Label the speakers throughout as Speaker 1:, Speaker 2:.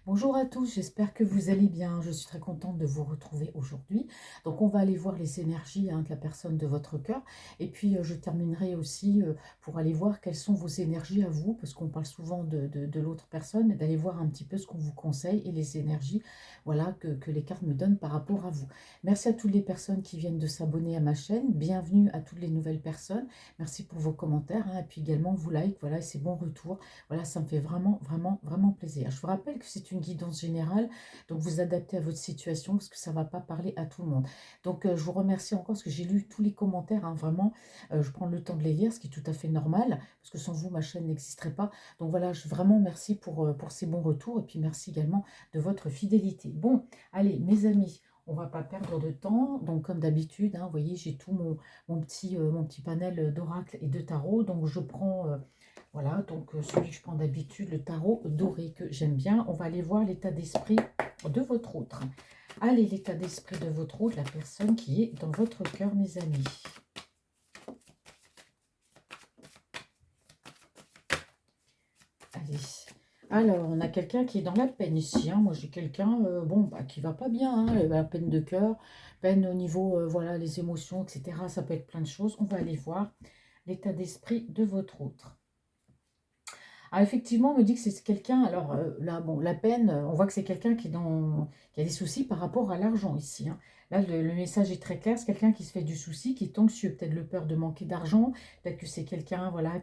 Speaker 1: Bonjour à tous, j'espère que vous allez bien. Je suis très contente de vous retrouver aujourd'hui. Donc, on va aller voir les énergies de la personne de votre cœur. Et puis, je terminerai aussi pour aller voir quelles sont vos énergies à vous, parce qu'on parle souvent de l'autre personne, mais d'aller voir un petit peu ce qu'on vous conseille et les énergies voilà, que les cartes me donnent par rapport à vous. Merci à toutes les personnes qui viennent de s'abonner à ma chaîne. Bienvenue à toutes les nouvelles personnes. Merci pour vos commentaires et puis également vos likes voilà, et ces bons retours. Voilà, ça me fait vraiment, vraiment, vraiment plaisir. Je vous rappelle que c'est une guidance générale, donc vous adaptez à votre situation parce que ça ne va pas parler à tout le monde. Donc, je vous remercie encore parce que j'ai lu tous les commentaires, vraiment. Je prends le temps de les lire, ce qui est tout à fait normal, parce que sans vous, ma chaîne n'existerait pas. Donc voilà, vraiment merci pour ces bons retours et puis merci également de votre fidélité. Bon, allez, mes amis. On ne va pas perdre de temps. Donc, comme d'habitude, vous voyez, j'ai tout mon petit panel d'oracle et de tarot. Donc, je prends voilà, donc celui que je prends d'habitude, le tarot doré que j'aime bien. On va aller voir l'état d'esprit de votre autre. Allez, l'état d'esprit de votre autre, la personne qui est dans votre cœur, mes amis. Allez. Alors, on a quelqu'un qui est dans la peine ici. Moi, j'ai quelqu'un qui va pas bien. La peine de cœur, peine au niveau, voilà, les émotions, etc. Ça peut être plein de choses. On va aller voir l'état d'esprit de votre autre. Ah, effectivement, on me dit que c'est quelqu'un, alors là, bon, la peine, on voit que c'est quelqu'un qui a des soucis par rapport à l'argent ici. Là, le message est très clair, c'est quelqu'un qui se fait du souci, qui est anxieux, peut-être le peur de manquer d'argent, peut-être que c'est quelqu'un, voilà,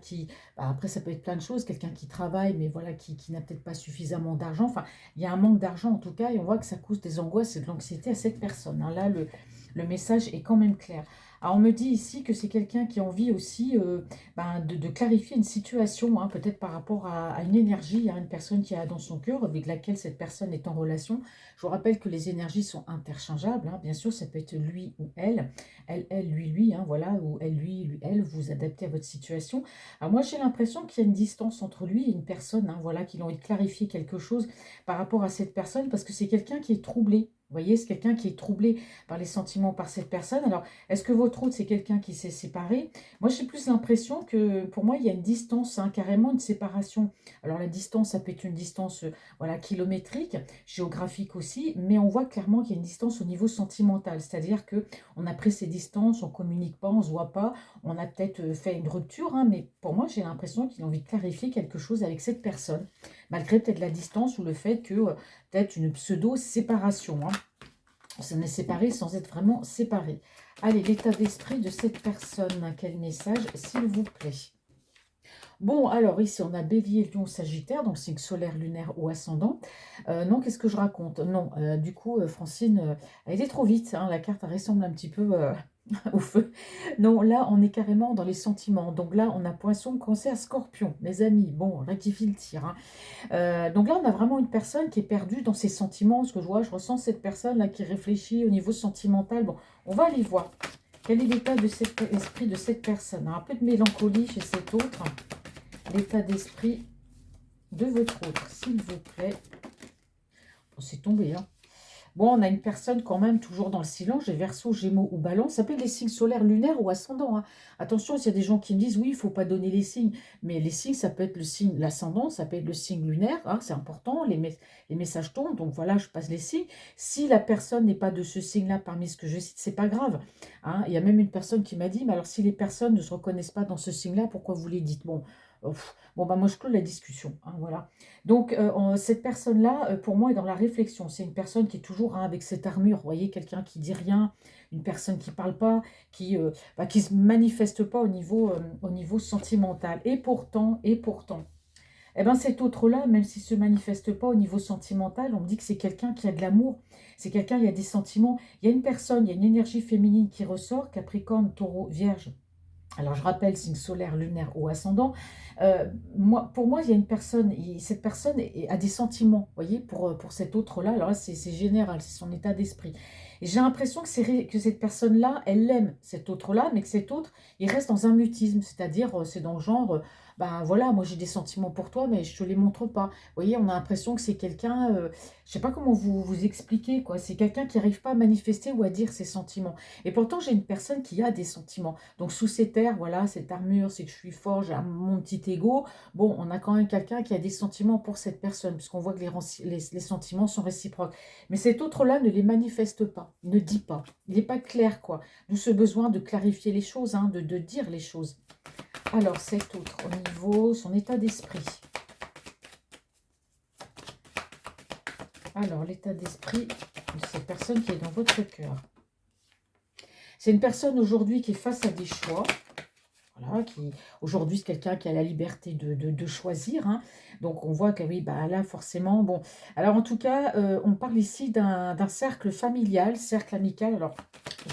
Speaker 1: après ça peut être plein de choses, quelqu'un qui travaille, mais voilà, qui n'a peut-être pas suffisamment d'argent. Enfin, il y a un manque d'argent en tout cas, et on voit que ça cause des angoisses et de l'anxiété à cette personne. Là, le message est quand même clair. Alors, on me dit ici que c'est quelqu'un qui a envie aussi de clarifier une situation, peut-être par rapport à une énergie, à une personne qui a dans son cœur, avec laquelle cette personne est en relation. Je vous rappelle que les énergies sont interchangeables, bien sûr, ça peut être lui ou elle, lui, voilà, ou elle, lui, elle, vous adaptez à votre situation. Alors moi, j'ai l'impression qu'il y a une distance entre lui et une personne, voilà, qu'il a envie de clarifier quelque chose par rapport à cette personne, parce que c'est quelqu'un qui est troublé. Vous voyez, c'est quelqu'un qui est troublé par les sentiments par cette personne. Alors, est-ce que votre autre, c'est quelqu'un qui s'est séparé? Moi, j'ai plus l'impression que, pour moi, il y a une distance, carrément une séparation. Alors, la distance, ça peut être une distance voilà, kilométrique, géographique aussi, mais on voit clairement qu'il y a une distance au niveau sentimental. C'est-à-dire que on a pris ces distances, on ne communique pas, on ne se voit pas, on a peut-être fait une rupture, mais pour moi, j'ai l'impression qu'il a envie de clarifier quelque chose avec cette personne, malgré peut-être la distance ou le fait que peut-être une pseudo-séparation. On est séparé sans être vraiment séparé. Allez, l'état d'esprit de cette personne. Quel message, s'il vous plaît? Bon, alors ici, on a Bélier, Lion, Sagittaire, donc signe solaire, lunaire ou ascendant. Non, qu'est-ce que je raconte? Non, du coup, Francine, elle était trop vite. La carte, elle ressemble un petit peu au feu. Non, là, on est carrément dans les sentiments. Donc là, on a Poisson, Cancer, Scorpion. Mes amis, bon, rectifie le tir. Donc là, on a vraiment une personne qui est perdue dans ses sentiments. Ce que je vois, je ressens cette personne-là qui réfléchit au niveau sentimental. Bon, on va aller voir. Quel est l'état de cet esprit de cette personne? Un peu de mélancolie chez cet autre. L'état d'esprit de votre autre, s'il vous plaît. Bon, c'est tombé, Bon, on a une personne quand même toujours dans le silence, j'ai Verseau, Gémeaux ou Balance. Ça peut être les signes solaires, lunaires ou ascendants. Attention, s'il y a des gens qui me disent, oui, il ne faut pas donner les signes. Mais les signes, ça peut être le signe, l'ascendant, ça peut être le signe lunaire. C'est important, les messages tombent. Donc voilà, je passe les signes. Si la personne n'est pas de ce signe-là parmi ce que je cite, c'est pas grave. Il y a même une personne qui m'a dit, mais alors si les personnes ne se reconnaissent pas dans ce signe-là, pourquoi vous les dites? Bon, moi je clôt la discussion. Donc, cette personne-là, pour moi, est dans la réflexion. C'est une personne qui est toujours avec cette armure. Vous voyez, quelqu'un qui dit rien, une personne qui ne parle pas, qui se manifeste pas au niveau sentimental. Et pourtant, eh ben, cet autre-là, même s'il ne se manifeste pas au niveau sentimental, on me dit que c'est quelqu'un qui a de l'amour. C'est quelqu'un qui a des sentiments. Il y a une personne, il y a une énergie féminine qui ressort, Capricorne, Taureau, Vierge. Alors, je rappelle, signe solaire, lunaire ou ascendant. Pour moi, il y a une personne, cette personne a des sentiments, vous voyez, pour cet autre-là. Alors là, c'est général, c'est son état d'esprit. Et j'ai l'impression que cette personne-là, elle aime cet autre-là, mais que cet autre, il reste dans un mutisme, c'est-à-dire, c'est dans le genre, ben voilà, moi j'ai des sentiments pour toi, mais je te les montre pas. Vous voyez, on a l'impression que c'est quelqu'un, je sais pas comment vous expliquer, quoi. C'est quelqu'un qui n'arrive pas à manifester ou à dire ses sentiments. Et pourtant, j'ai une personne qui a des sentiments. Donc sous cette air, voilà, cette armure, c'est que je suis fort, j'ai mon petit ego. Bon, on a quand même quelqu'un qui a des sentiments pour cette personne, puisqu'on voit que les sentiments sont réciproques. Mais cet autre-là ne les manifeste pas, ne dit pas. Il n'est pas clair, quoi. D'où ce besoin de clarifier les choses, hein, de dire les choses. Alors, cet autre, au niveau son état d'esprit. Alors, l'état d'esprit de cette personne qui est dans votre cœur. C'est une personne aujourd'hui qui est face à des choix. Voilà, qui aujourd'hui, c'est quelqu'un qui a la liberté de choisir, hein. Donc, on voit que oui, bah, là, forcément, bon. Alors, en tout cas, on parle ici d'un cercle familial, cercle amical. Alors,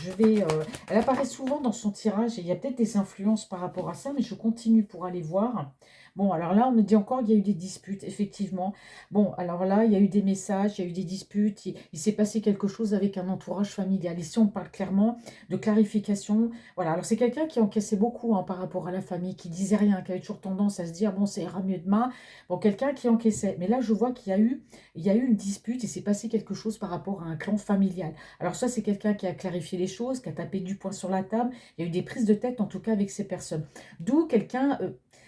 Speaker 1: elle apparaît souvent dans son tirage et il y a peut-être des influences par rapport à ça, mais je continue pour aller voir. Bon, alors là, on me dit encore qu'il y a eu des disputes, effectivement. Bon, alors là, il y a eu des messages, il y a eu des disputes, il s'est passé quelque chose avec un entourage familial. Ici, on parle clairement de clarification. Voilà, alors c'est quelqu'un qui encaissait beaucoup, hein, par rapport à la famille, qui disait rien, qui avait toujours tendance à se dire, bon, ça ira mieux demain. Bon, quelqu'un qui encaissait. Mais là, je vois il y a eu une dispute, il s'est passé quelque chose par rapport à un clan familial. Alors ça, c'est quelqu'un qui a clarifié les choses, qui a tapé du poing sur la table. Il y a eu des prises de tête, en tout cas, avec ces personnes. D'où quelqu'un...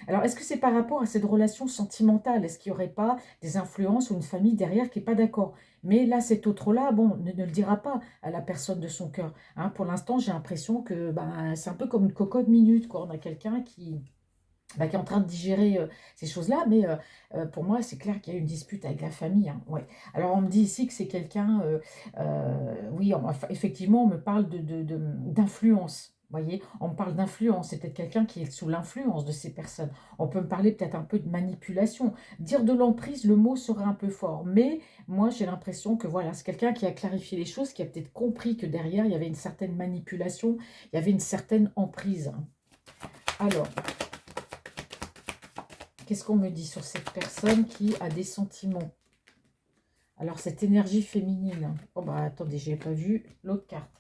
Speaker 1: alors, est-ce que c'est par rapport à cette relation sentimentale? Est-ce qu'il n'y aurait pas des influences ou une famille derrière qui n'est pas d'accord? Mais là, cet autre-là, bon, ne le dira pas à la personne de son cœur, hein. Pour l'instant, j'ai l'impression que ben, c'est un peu comme une cocotte minute, quoi. On a quelqu'un qui est en train de digérer ces choses-là, mais pour moi, c'est clair qu'il y a eu une dispute avec la famille, hein, ouais. Alors, on me dit ici que c'est quelqu'un, oui, enfin, effectivement, on me parle d'influence. Vous voyez, on me parle d'influence, c'est peut-être quelqu'un qui est sous l'influence de ces personnes. On peut me parler peut-être un peu de manipulation. Dire de l'emprise, le mot serait un peu fort, mais moi j'ai l'impression que voilà, c'est quelqu'un qui a clarifié les choses, qui a peut-être compris que derrière il y avait une certaine manipulation, il y avait une certaine emprise, hein. Alors, qu'est-ce qu'on me dit sur cette personne qui a des sentiments? Alors, cette énergie féminine. Oh, bah, attendez, je n'ai pas vu l'autre carte.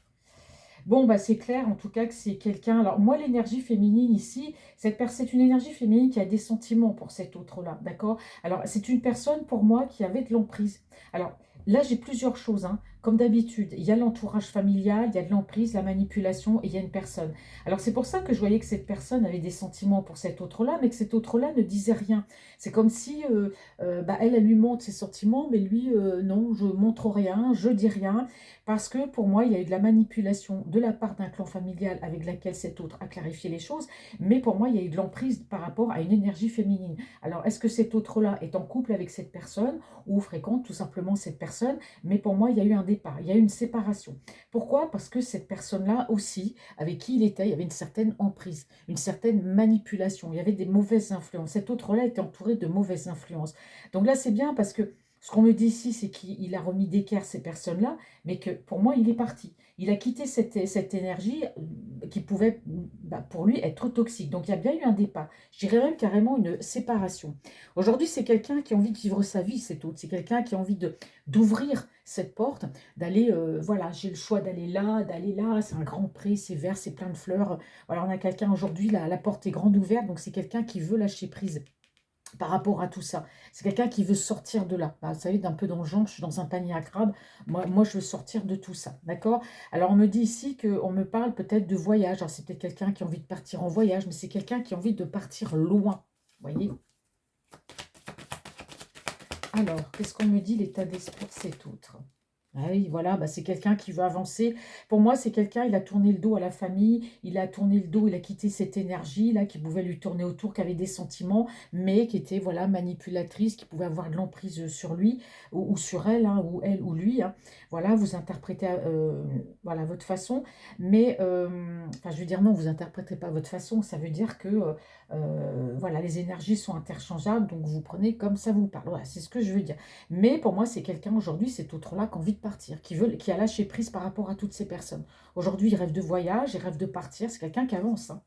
Speaker 1: Bon, bah, c'est clair, en tout cas, que c'est quelqu'un... Alors, moi, l'énergie féminine ici, c'est une énergie féminine qui a des sentiments pour cet autre-là, d'accord? Alors, c'est une personne, pour moi, qui avait de l'emprise. Alors, là, j'ai plusieurs choses, hein. Comme d'habitude, il y a l'entourage familial, il y a de l'emprise, la manipulation, et il y a une personne. Alors, c'est pour ça que je voyais que cette personne avait des sentiments pour cet autre-là, mais que cet autre-là ne disait rien. C'est comme si, bah, elle lui montre ses sentiments, mais lui, non, je montre rien, je dis rien. Parce que pour moi, il y a eu de la manipulation de la part d'un clan familial avec laquelle cet autre a clarifié les choses, mais pour moi, il y a eu de l'emprise par rapport à une énergie féminine. Alors, est-ce que cet autre-là est en couple avec cette personne ou fréquente tout simplement cette personne? Mais pour moi, il y a eu un départ, il y a eu une séparation. Pourquoi? Parce que cette personne-là aussi, avec qui il était, il y avait une certaine emprise, une certaine manipulation, il y avait des mauvaises influences. Cet autre-là était entouré de mauvaises influences. Donc là, c'est bien parce que ce qu'on me dit ici, c'est qu'il a remis d'équerre ces personnes-là, mais que pour moi, il est parti. Il a quitté cette énergie qui pouvait, bah, pour lui, être toxique. Donc, il y a bien eu un départ. Je dirais même carrément une séparation. Aujourd'hui, c'est quelqu'un qui a envie de vivre sa vie, c'est tout. C'est quelqu'un qui a envie d'ouvrir cette porte, d'aller, voilà, j'ai le choix d'aller là, c'est un grand prix, c'est vert, c'est plein de fleurs. Voilà, on a quelqu'un aujourd'hui, la porte est grande ouverte, donc c'est quelqu'un qui veut lâcher prise par rapport à tout ça. C'est quelqu'un qui veut sortir de là. Bah, vous savez, d'un peu dans le genre, je suis dans un panier à crabe. Moi, je veux sortir de tout ça. D'accord? Alors, on me dit ici qu'on me parle peut-être de voyage. Alors, c'est peut-être quelqu'un qui a envie de partir en voyage, mais c'est quelqu'un qui a envie de partir loin. Vous voyez? Alors, qu'est-ce qu'on me dit l'état d'esprit de cet autre? Ah oui, voilà, bah c'est quelqu'un qui veut avancer. Pour moi, c'est quelqu'un, il a tourné le dos à la famille, il a tourné le dos, il a quitté cette énergie-là qui pouvait lui tourner autour, qui avait des sentiments, mais qui était, voilà, manipulatrice, qui pouvait avoir de l'emprise sur lui ou sur elle, hein, ou elle ou lui, hein. Voilà, vous interprétez voilà, votre façon, mais, enfin, je veux dire, non, vous interprétez pas votre façon, ça veut dire que, voilà, les énergies sont interchangeables, donc vous prenez comme ça vous parle. Voilà, c'est ce que je veux dire. Mais pour moi, c'est quelqu'un aujourd'hui, cet autre-là, qui a envie de partir, qui a lâché prise par rapport à toutes ces personnes. Aujourd'hui, il rêve de voyage, il rêve de partir. C'est quelqu'un qui avance, hein.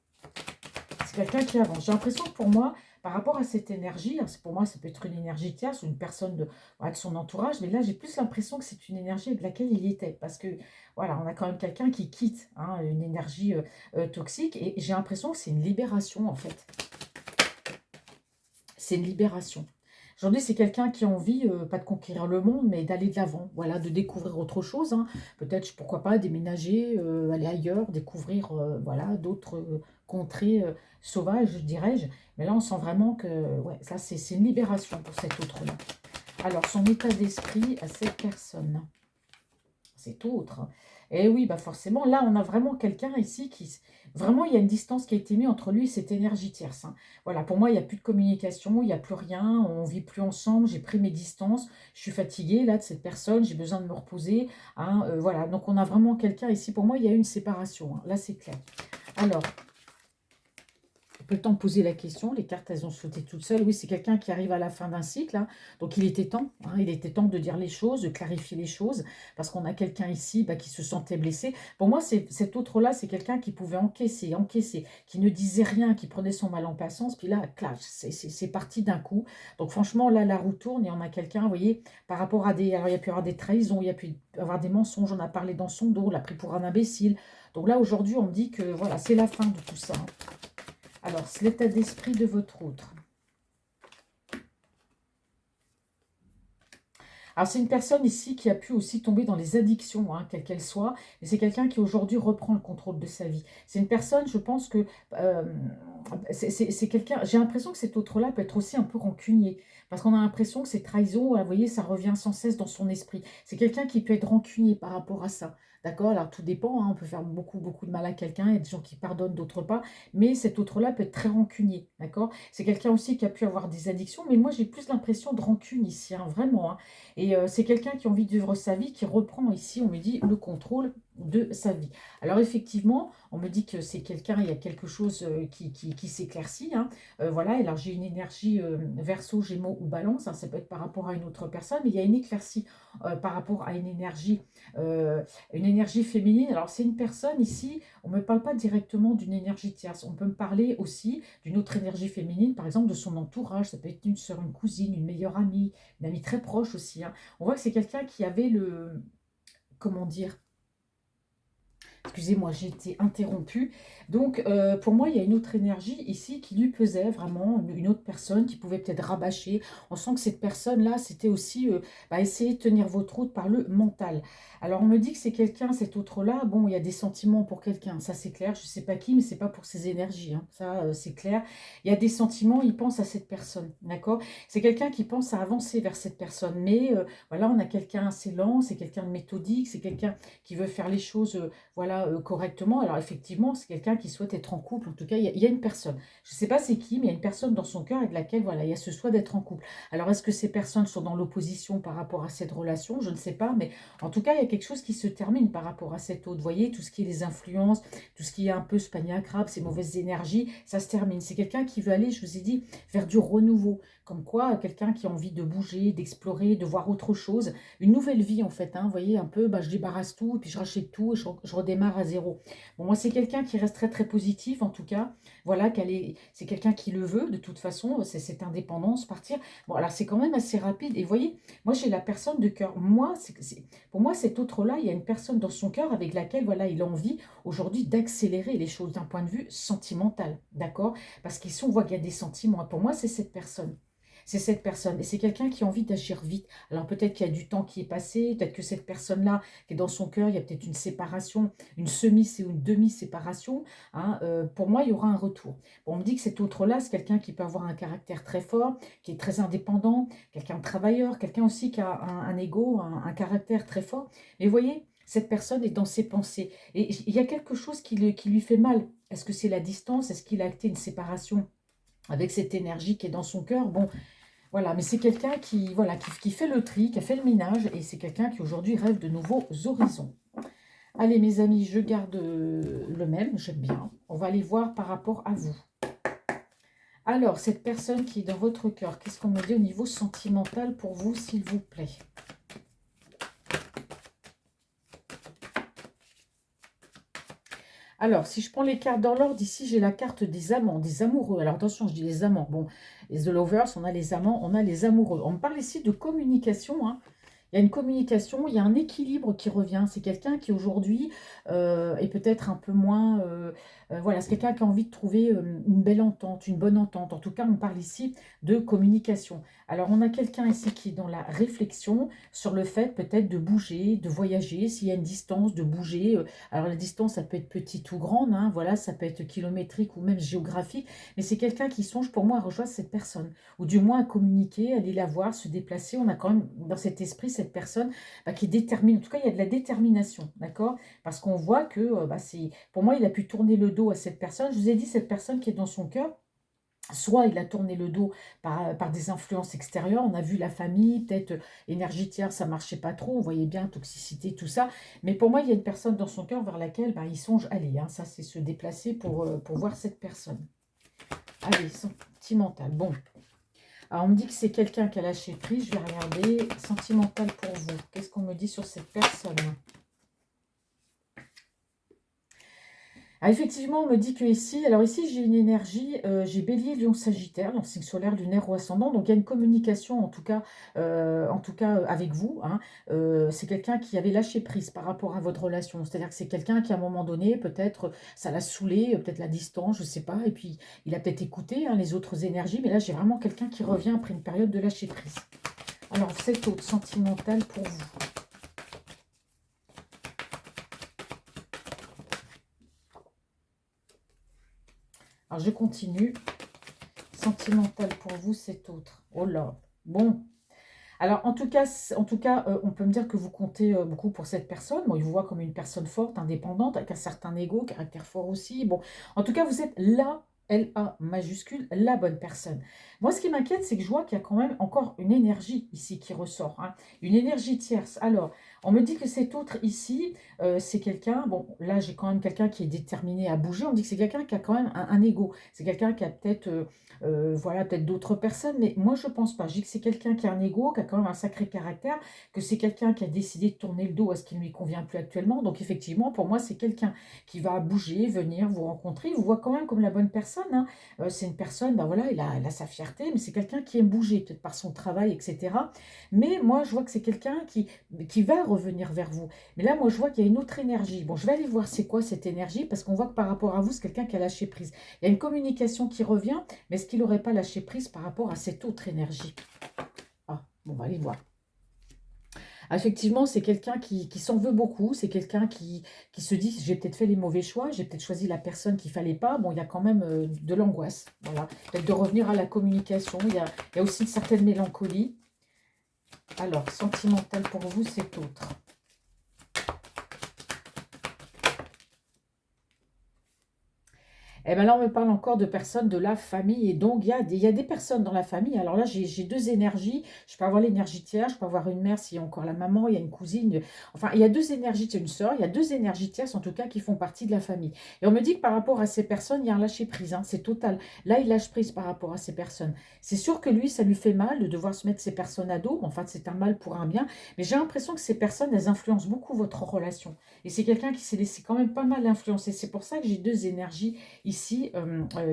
Speaker 1: C'est quelqu'un qui avance. J'ai l'impression que pour moi, par rapport à cette énergie, hein, pour moi, ça peut être une énergie tierce ou une personne voilà, de son entourage, mais là, j'ai plus l'impression que c'est une énergie avec laquelle il était. Parce que, voilà, on a quand même quelqu'un qui quitte, hein, une énergie toxique, et j'ai l'impression que c'est une libération, en fait. c'est une libération. Aujourd'hui, c'est quelqu'un qui a envie, pas de conquérir le monde, mais d'aller de l'avant, voilà, de découvrir autre chose, hein. Peut-être, pourquoi pas, déménager, aller ailleurs, découvrir, voilà, d'autres contrées sauvages, dirais-je. Mais là, on sent vraiment que, ouais, ça, c'est une libération pour cet autre-là. Alors, son état d'esprit à cette personne, c'est autre. Et oui, bah forcément, là, on a vraiment quelqu'un ici qui... Vraiment, il y a une distance qui a été mise entre lui et cette énergie tierce, hein. Voilà, pour moi, il n'y a plus de communication, il n'y a plus rien, on ne vit plus ensemble, j'ai pris mes distances, je suis fatiguée, là, de cette personne, j'ai besoin de me reposer, hein, voilà, donc on a vraiment quelqu'un ici, pour moi, il y a une séparation, hein, là, c'est clair. Alors, peu le temps de poser la question, les cartes, elles ont sauté toutes seules. Oui, c'est quelqu'un qui arrive à la fin d'un cycle, hein. Donc il était temps, hein, il était temps de dire les choses, de clarifier les choses, parce qu'on a quelqu'un ici bah, qui se sentait blessé. Pour moi, cet autre-là, c'est quelqu'un qui pouvait encaisser, encaisser, qui ne disait rien, qui prenait son mal en patience, puis là, clash, c'est parti d'un coup. Donc franchement, là, la roue tourne et on a quelqu'un, vous voyez, par rapport à des... Alors, il y a pu y avoir des trahisons, il y a pu y avoir des mensonges, on a parlé dans son dos, on l'a pris pour un imbécile. Donc là, aujourd'hui, on me dit que voilà, c'est la fin de tout ça, hein. Alors, c'est l'état d'esprit de votre autre. Alors, c'est une personne ici qui a pu aussi tomber dans les addictions, hein, quelles qu'elles soient. Et c'est quelqu'un qui aujourd'hui reprend le contrôle de sa vie. C'est une personne, je pense que euh, c'est quelqu'un... J'ai l'impression que cet autre-là peut être aussi un peu rancunier. Parce qu'on a l'impression que ces trahisons, vous voyez, ça revient sans cesse dans son esprit. C'est quelqu'un qui peut être rancunier par rapport à ça. D'accord? Alors, tout dépend, hein, on peut faire beaucoup, beaucoup de mal à quelqu'un. Il y a des gens qui pardonnent, d'autres pas. Mais cet autre-là peut être très rancunier. D'accord? C'est quelqu'un aussi qui a pu avoir des addictions. Mais moi, j'ai plus l'impression de rancune ici, hein, vraiment, hein. Et c'est quelqu'un qui a envie de vivre sa vie, qui reprend ici, on me dit, le contrôle de sa vie. Alors effectivement, on me dit que c'est quelqu'un, il y a quelque chose qui s'éclaircit, hein. Voilà, alors j'ai une énergie Verseau, Gémeaux ou Balance, hein, ça peut être par rapport à une autre personne, mais il y a une éclaircie par rapport à une énergie féminine. Alors c'est une personne ici, on ne me parle pas directement d'une énergie tierce, on peut me parler aussi d'une autre énergie féminine, par exemple de son entourage, ça peut être une soeur, une cousine, une meilleure amie, une amie très proche aussi, hein. On voit que c'est quelqu'un qui avait le... Comment dire? Excusez-moi, j'ai été interrompue. Donc, pour moi, il y a une autre énergie ici qui lui pesait vraiment, une autre personne qui pouvait peut-être rabâcher. On sent que cette personne-là, c'était aussi bah, essayer de tenir votre route par le mental. Alors, on me dit que c'est quelqu'un, cet autre-là, bon, il y a des sentiments pour quelqu'un, ça c'est clair, je ne sais pas qui, mais c'est pas pour ses énergies, hein. Ça, c'est clair. Il y a des sentiments, il pense à cette personne, d'accord? C'est quelqu'un qui pense à avancer vers cette personne, mais voilà, on a quelqu'un assez lent, c'est quelqu'un de méthodique, c'est quelqu'un qui veut faire les choses voilà, correctement. Alors effectivement, c'est quelqu'un qui souhaite être en couple. En tout cas, il y a une personne. Je ne sais pas c'est qui, mais il y a une personne dans son cœur avec laquelle voilà, il y a ce souhait d'être en couple. Alors est-ce que ces personnes sont dans l'opposition par rapport à cette relation? Je ne sais pas, mais en tout cas, il y a quelque chose qui se termine par rapport à cette autre. Vous voyez, tout ce qui est les influences, tout ce qui est un peu ce panier à crabe, ces mauvaises énergies, ça se termine. C'est quelqu'un qui veut aller, je vous ai dit, vers du renouveau. Comme quoi, quelqu'un qui a envie de bouger, d'explorer, de voir autre chose. Une nouvelle vie, en fait, hein. Vous voyez, un peu, bah, je débarrasse tout, et puis je rachète tout, et je redémarre à zéro. Bon, moi, c'est quelqu'un qui reste très, très positif, en tout cas. Voilà, c'est quelqu'un qui le veut, de toute façon, c'est cette indépendance, partir. Bon, alors, c'est quand même assez rapide. Et vous voyez, moi, j'ai la personne de cœur. Moi, pour moi, cet autre-là, il y a une personne dans son cœur avec laquelle, voilà, il a envie, aujourd'hui, d'accélérer les choses d'un point de vue sentimental, d'accord? Parce qu'ici, on voit qu'il y a des sentiments. Pour moi, c'est cette personne. C'est cette personne. Et c'est quelqu'un qui a envie d'agir vite. Alors peut-être qu'il y a du temps qui est passé, peut-être que cette personne-là, qui est dans son cœur, il y a peut-être une séparation, une semi- ou une demi-séparation, hein. Pour moi, il y aura un retour. Bon, on me dit que cet autre-là, c'est quelqu'un qui peut avoir un caractère très fort, qui est très indépendant, quelqu'un de travailleur, quelqu'un aussi qui a un ego, un caractère très fort. Mais vous voyez, cette personne est dans ses pensées. Et il y a quelque chose qui lui fait mal. Est-ce que c'est la distance? Est-ce qu'il a acté une séparation avec cette énergie qui est dans son cœur? Bon, voilà, mais c'est quelqu'un qui, voilà, qui fait le tri, qui a fait le ménage, et c'est quelqu'un qui aujourd'hui rêve de nouveaux horizons. Allez, mes amis, je garde le même, j'aime bien. On va aller voir par rapport à vous. Alors, cette personne qui est dans votre cœur, qu'est-ce qu'on me dit au niveau sentimental pour vous, s'il vous plaît? Alors, si je prends les cartes dans l'ordre, ici, j'ai la carte des amants, des amoureux. Alors, attention, je dis les amants. Bon, les The Lovers, on a les amants, on a les amoureux. On me parle ici de communication, hein. Il y a une communication, il y a un équilibre qui revient. C'est quelqu'un qui aujourd'hui est peut-être un peu moins... voilà, c'est quelqu'un qui a envie de trouver une belle entente, une bonne entente. En tout cas, on parle ici de communication. Alors, on a quelqu'un ici qui est dans la réflexion sur le fait peut-être de bouger, de voyager, s'il y a une distance, de bouger. Alors, la distance, ça peut être petite ou grande, hein, voilà, ça peut être kilométrique ou même géographique, mais c'est quelqu'un qui songe pour moi à rejoindre cette personne, ou du moins à communiquer, aller la voir, se déplacer. On a quand même dans cet esprit cette personne qui détermine. En tout cas, il y a de la détermination, d'accord? Parce qu'on voit que, pour moi, il a pu tourner le dos à cette personne. Je vous ai dit, cette personne qui est dans son cœur, soit il a tourné le dos par des influences extérieures, on a vu la famille, peut-être énergie tiers, ça marchait pas trop, on voyait bien toxicité, tout ça. Mais pour moi, il y a une personne dans son cœur vers laquelle il songe aller, hein, ça c'est se déplacer pour voir cette personne. Allez, sentimental. Bon, alors on me dit que c'est quelqu'un qui a lâché prise, je vais regarder. Sentimental pour vous, qu'est-ce qu'on me dit sur cette personne? Ah, effectivement, on me dit que ici, alors ici j'ai une énergie, j'ai Bélier, Lion, Sagittaire, dans le signe solaire, lunaire ou ascendant, donc il y a une communication en tout cas avec vous, hein. C'est quelqu'un qui avait lâché prise par rapport à votre relation, c'est-à-dire que c'est quelqu'un qui à un moment donné, peut-être ça l'a saoulé, peut-être la distance, je ne sais pas, et puis il a peut-être écouté hein, les autres énergies, mais là j'ai vraiment quelqu'un qui revient après une période de lâcher prise. Alors cet autre sentimental pour vous. Alors je continue. Sentimental pour vous, cet autre. Oh là. Bon. Alors en tout cas, on peut me dire que vous comptez beaucoup pour cette personne. Bon, il vous voit comme une personne forte, indépendante, avec un certain ego, caractère fort aussi. Bon, en tout cas, vous êtes là, L-A majuscule, la bonne personne. Moi, ce qui m'inquiète, c'est que je vois qu'il y a quand même encore une énergie ici qui ressort, hein, une énergie tierce. Alors, on me dit que cet autre ici, c'est quelqu'un, bon, là, j'ai quand même quelqu'un qui est déterminé à bouger. On me dit que c'est quelqu'un qui a quand même un ego. C'est quelqu'un qui a peut-être voilà, peut-être d'autres personnes, mais moi je pense pas. Je dis que c'est quelqu'un qui a un ego, qui a quand même un sacré caractère, que c'est quelqu'un qui a décidé de tourner le dos à ce qui ne lui convient plus actuellement. Donc effectivement, pour moi, c'est quelqu'un qui va bouger, venir vous rencontrer. Il vous voit quand même comme la bonne personne, hein. C'est une personne, ben voilà, il a sa fierté, mais c'est quelqu'un qui aime bouger, peut-être par son travail, etc. Mais moi, je vois que c'est quelqu'un qui va revenir vers vous. Mais là, moi, je vois qu'il y a une autre énergie. Bon, je vais aller voir c'est quoi cette énergie, parce qu'on voit que par rapport à vous, c'est quelqu'un qui a lâché prise. Il y a une communication qui revient, mais est-ce qu'il n'aurait pas lâché prise par rapport à cette autre énergie? Ah, bon, on va aller voir. Ah, effectivement, c'est quelqu'un qui s'en veut beaucoup, c'est quelqu'un qui se dit, j'ai peut-être fait les mauvais choix, j'ai peut-être choisi la personne qu'il ne fallait pas. Bon, il y a quand même de l'angoisse, voilà. Peut-être de revenir à la communication, il y a aussi une certaine mélancolie. Alors, sentimental pour vous, c'est autre. Eh bien là, on me parle encore de personnes de la famille. Et donc, il y a des personnes dans la famille. Alors là, j'ai deux énergies. Je peux avoir l'énergie tiers, je peux avoir une mère s'il y a encore la maman, il y a une cousine. Enfin, il y a deux énergies, c'est une sœur. Il y a deux énergies tierces, en tout cas, qui font partie de la famille. Et on me dit que par rapport à ces personnes, il y a un lâcher-prise, hein, c'est total. Là, il lâche prise par rapport à ces personnes. C'est sûr que lui, ça lui fait mal de devoir se mettre ces personnes à dos. Enfin, c'est un mal pour un bien. Mais j'ai l'impression que ces personnes, elles influencent beaucoup votre relation. Et c'est quelqu'un qui s'est laissé quand même pas mal influencer. C'est pour ça que j'ai deux énergies ici,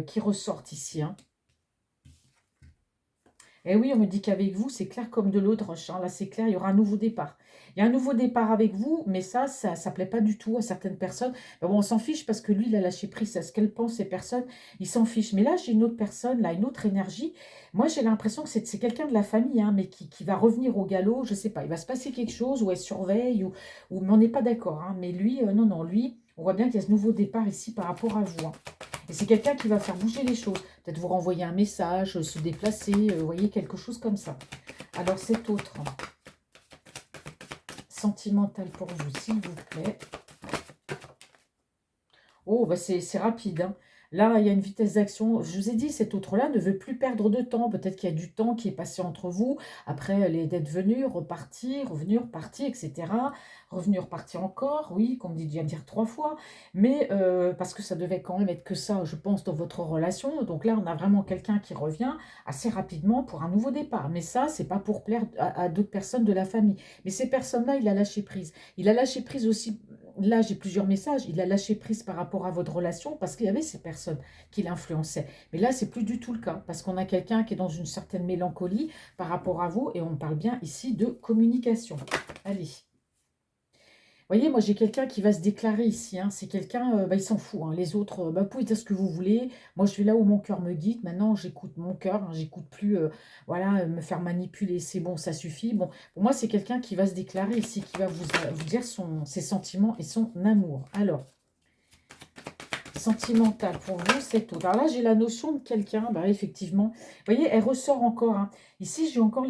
Speaker 1: qui ressortent ici, hein. Et oui, on me dit qu'avec vous, c'est clair comme de l'eau de roche, hein. Là, c'est clair, il y aura un nouveau départ. Il y a un nouveau départ avec vous, mais ça plaît pas du tout à certaines personnes. Mais bon, on s'en fiche parce que lui, il a lâché prise. C'est ce qu'elle pense, ces personnes, il s'en fiche. Mais là, j'ai une autre personne, là, une autre énergie. Moi, j'ai l'impression que c'est quelqu'un de la famille, hein, mais qui va revenir au galop. Je sais pas, il va se passer quelque chose, ou elle surveille, mais on n'est pas d'accord, hein. Mais lui, non, non, lui, on voit bien qu'il y a ce nouveau départ ici par rapport à vous, hein. Et c'est quelqu'un qui va faire bouger les choses. Peut-être vous renvoyer un message, se déplacer, vous voyez, quelque chose comme ça. Alors, cet autre, sentimental pour vous, s'il vous plaît. Oh, bah c'est rapide, hein. Là, il y a une vitesse d'action. Je vous ai dit, cet autre-là ne veut plus perdre de temps. Peut-être qu'il y a du temps qui est passé entre vous. Après, elle est d'être venue, repartir, revenir, repartir, etc. Revenir, repartir encore. Oui, comme dit, vient de dire 3 fois. Mais parce que ça devait quand même être que ça, je pense, dans votre relation. Donc là, on a vraiment quelqu'un qui revient assez rapidement pour un nouveau départ. Mais ça, c'est pas pour plaire à d'autres personnes de la famille. Mais ces personnes-là, il a lâché prise. Il a lâché prise aussi là, j'ai plusieurs messages. Il a lâché prise par rapport à votre relation parce qu'il y avait ces personnes qui l'influençaient. Mais là, c'est plus du tout le cas parce qu'on a quelqu'un qui est dans une certaine mélancolie par rapport à vous et on parle bien ici de communication. Allez. Vous voyez, moi j'ai quelqu'un qui va se déclarer ici, hein. C'est quelqu'un, il s'en fout, hein. Les autres, vous pouvez dire ce que vous voulez. Moi je vais là où mon cœur me guide. Maintenant j'écoute mon cœur, hein. J'écoute plus voilà, me faire manipuler. C'est bon, ça suffit. Bon, pour moi c'est quelqu'un qui va se déclarer ici, qui va vous dire ses sentiments et son amour. Alors, sentimental pour vous, c'est tout. Alors là, j'ai la notion de quelqu'un, bah, effectivement. Vous voyez, elle ressort encore, hein. Ici, j'ai encore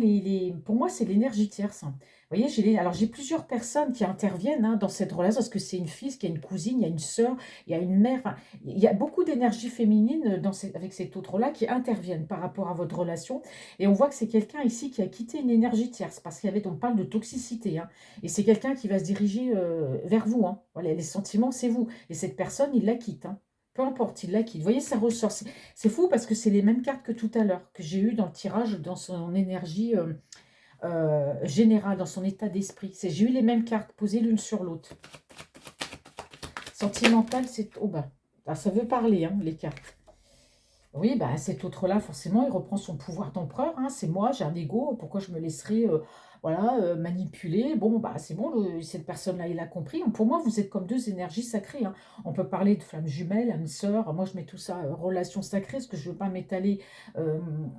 Speaker 1: pour moi, c'est l'énergie tierce, hein. Vous voyez, alors j'ai plusieurs personnes qui interviennent hein, dans cette relation, parce que c'est une fille, qu'il y a une cousine, il y a une sœur, il y a une mère. Enfin, il y a beaucoup d'énergie féminine avec cet autre-là qui interviennent par rapport à votre relation. Et on voit que c'est quelqu'un ici qui a quitté une énergie tierce, parce on parle de toxicité, hein. Et c'est quelqu'un qui va se diriger vers vous, hein. Voilà, les sentiments, c'est vous. Et cette personne, il la quitte, hein. Peu importe, il la quitte. Vous voyez, ça ressort. C'est fou parce que c'est les mêmes cartes que tout à l'heure, que j'ai eu dans le tirage, dans son énergie générale, dans son état d'esprit. J'ai eu les mêmes cartes posées l'une sur l'autre. Sentimental, c'est... Oh bah, ça veut parler, hein, les cartes. Oui, bah, cet autre-là, forcément, il reprend son pouvoir d'empereur, hein. C'est moi, j'ai un ego, pourquoi je me laisserais voilà, manipuler? Bon, bah, c'est bon, cette personne-là, il a compris. Pour moi, vous êtes comme deux énergies sacrées, hein. On peut parler de flammes jumelles, âme sœur. Moi, je mets tout ça, relation sacrée, parce que je ne veux pas m'étaler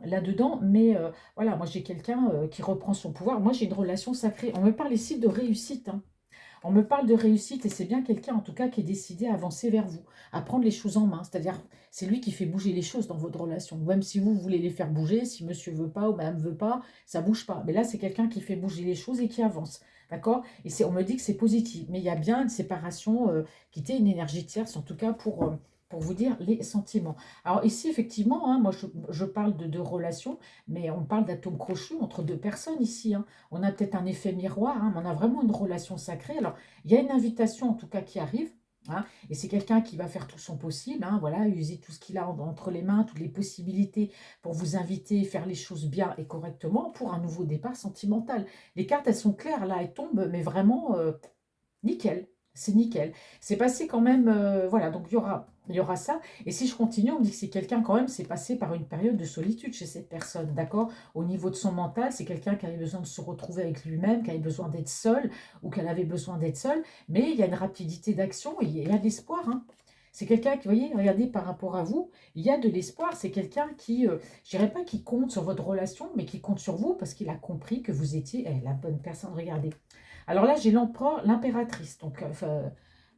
Speaker 1: là-dedans. Mais voilà, moi, j'ai quelqu'un qui reprend son pouvoir. Moi, j'ai une relation sacrée. On me parle ici de réussite, hein. On me parle de réussite et c'est bien quelqu'un en tout cas qui est décidé à avancer vers vous, à prendre les choses en main. C'est-à-dire, c'est lui qui fait bouger les choses dans votre relation. Même si vous voulez les faire bouger, si monsieur veut pas ou madame veut pas, ça bouge pas. Mais là, c'est quelqu'un qui fait bouger les choses et qui avance. D'accord? Et on me dit que c'est positif. Mais il y a bien une séparation, quitter une énergie tierce, en tout cas pour vous dire les sentiments. Alors ici, effectivement, hein, moi je parle de relations, mais on parle d'atomes crochus entre deux personnes ici, hein. On a peut-être un effet miroir, hein, mais on a vraiment une relation sacrée. Alors, il y a une invitation en tout cas qui arrive, hein, et c'est quelqu'un qui va faire tout son possible, hein, voilà, user tout ce qu'il a entre les mains, toutes les possibilités pour vous inviter, faire les choses bien et correctement pour un nouveau départ sentimental. Les cartes, elles sont claires, là, elles tombent, mais vraiment nickel. C'est nickel. C'est passé quand même, voilà, donc il y aura ça. Et si je continue, on me dit que c'est quelqu'un quand même, c'est passé par une période de solitude chez cette personne, d'accord? Au niveau de son mental, c'est quelqu'un qui avait besoin de se retrouver avec lui-même, qui avait besoin d'être seul, ou qu'elle avait besoin d'être seule. Mais il y a une rapidité d'action, il y a de l'espoir, hein. C'est quelqu'un qui, vous voyez, regardez par rapport à vous, il y a de l'espoir. C'est quelqu'un qui, je dirais pas qui compte sur votre relation, mais qui compte sur vous parce qu'il a compris que vous étiez la bonne personne. Regardez. Alors là, j'ai l'empereur, l'impératrice. Donc,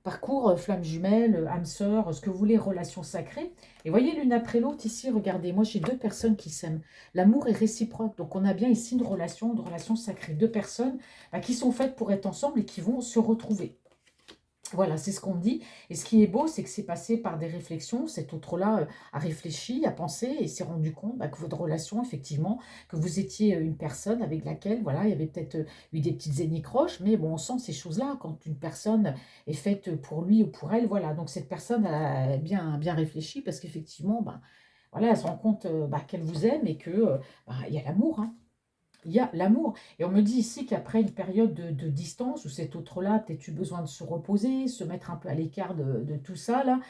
Speaker 1: parcours, flamme jumelle, âme sœur, ce que vous voulez, relation sacrée. Et voyez l'une après l'autre ici, regardez, moi j'ai deux personnes qui s'aiment. L'amour est réciproque. Donc, on a bien ici une relation sacrée. Deux personnes qui sont faites pour être ensemble et qui vont se retrouver. Voilà, c'est ce qu'on me dit. Et ce qui est beau, c'est que c'est passé par des réflexions. Cet autre-là a réfléchi, a pensé et s'est rendu compte que votre relation, effectivement, que vous étiez une personne avec laquelle, voilà, il y avait peut-être eu des petites anicroches, mais bon, on sent ces choses-là quand une personne est faite pour lui ou pour elle. Voilà, donc cette personne a bien réfléchi parce qu'effectivement, voilà, elle se rend compte qu'elle vous aime et que il y a l'amour, hein. Il y a l'amour. Et on me dit ici qu'après une période de distance, où cet autre-là a peut-être eu besoin de se reposer, se mettre un peu à l'écart de tout ça, là,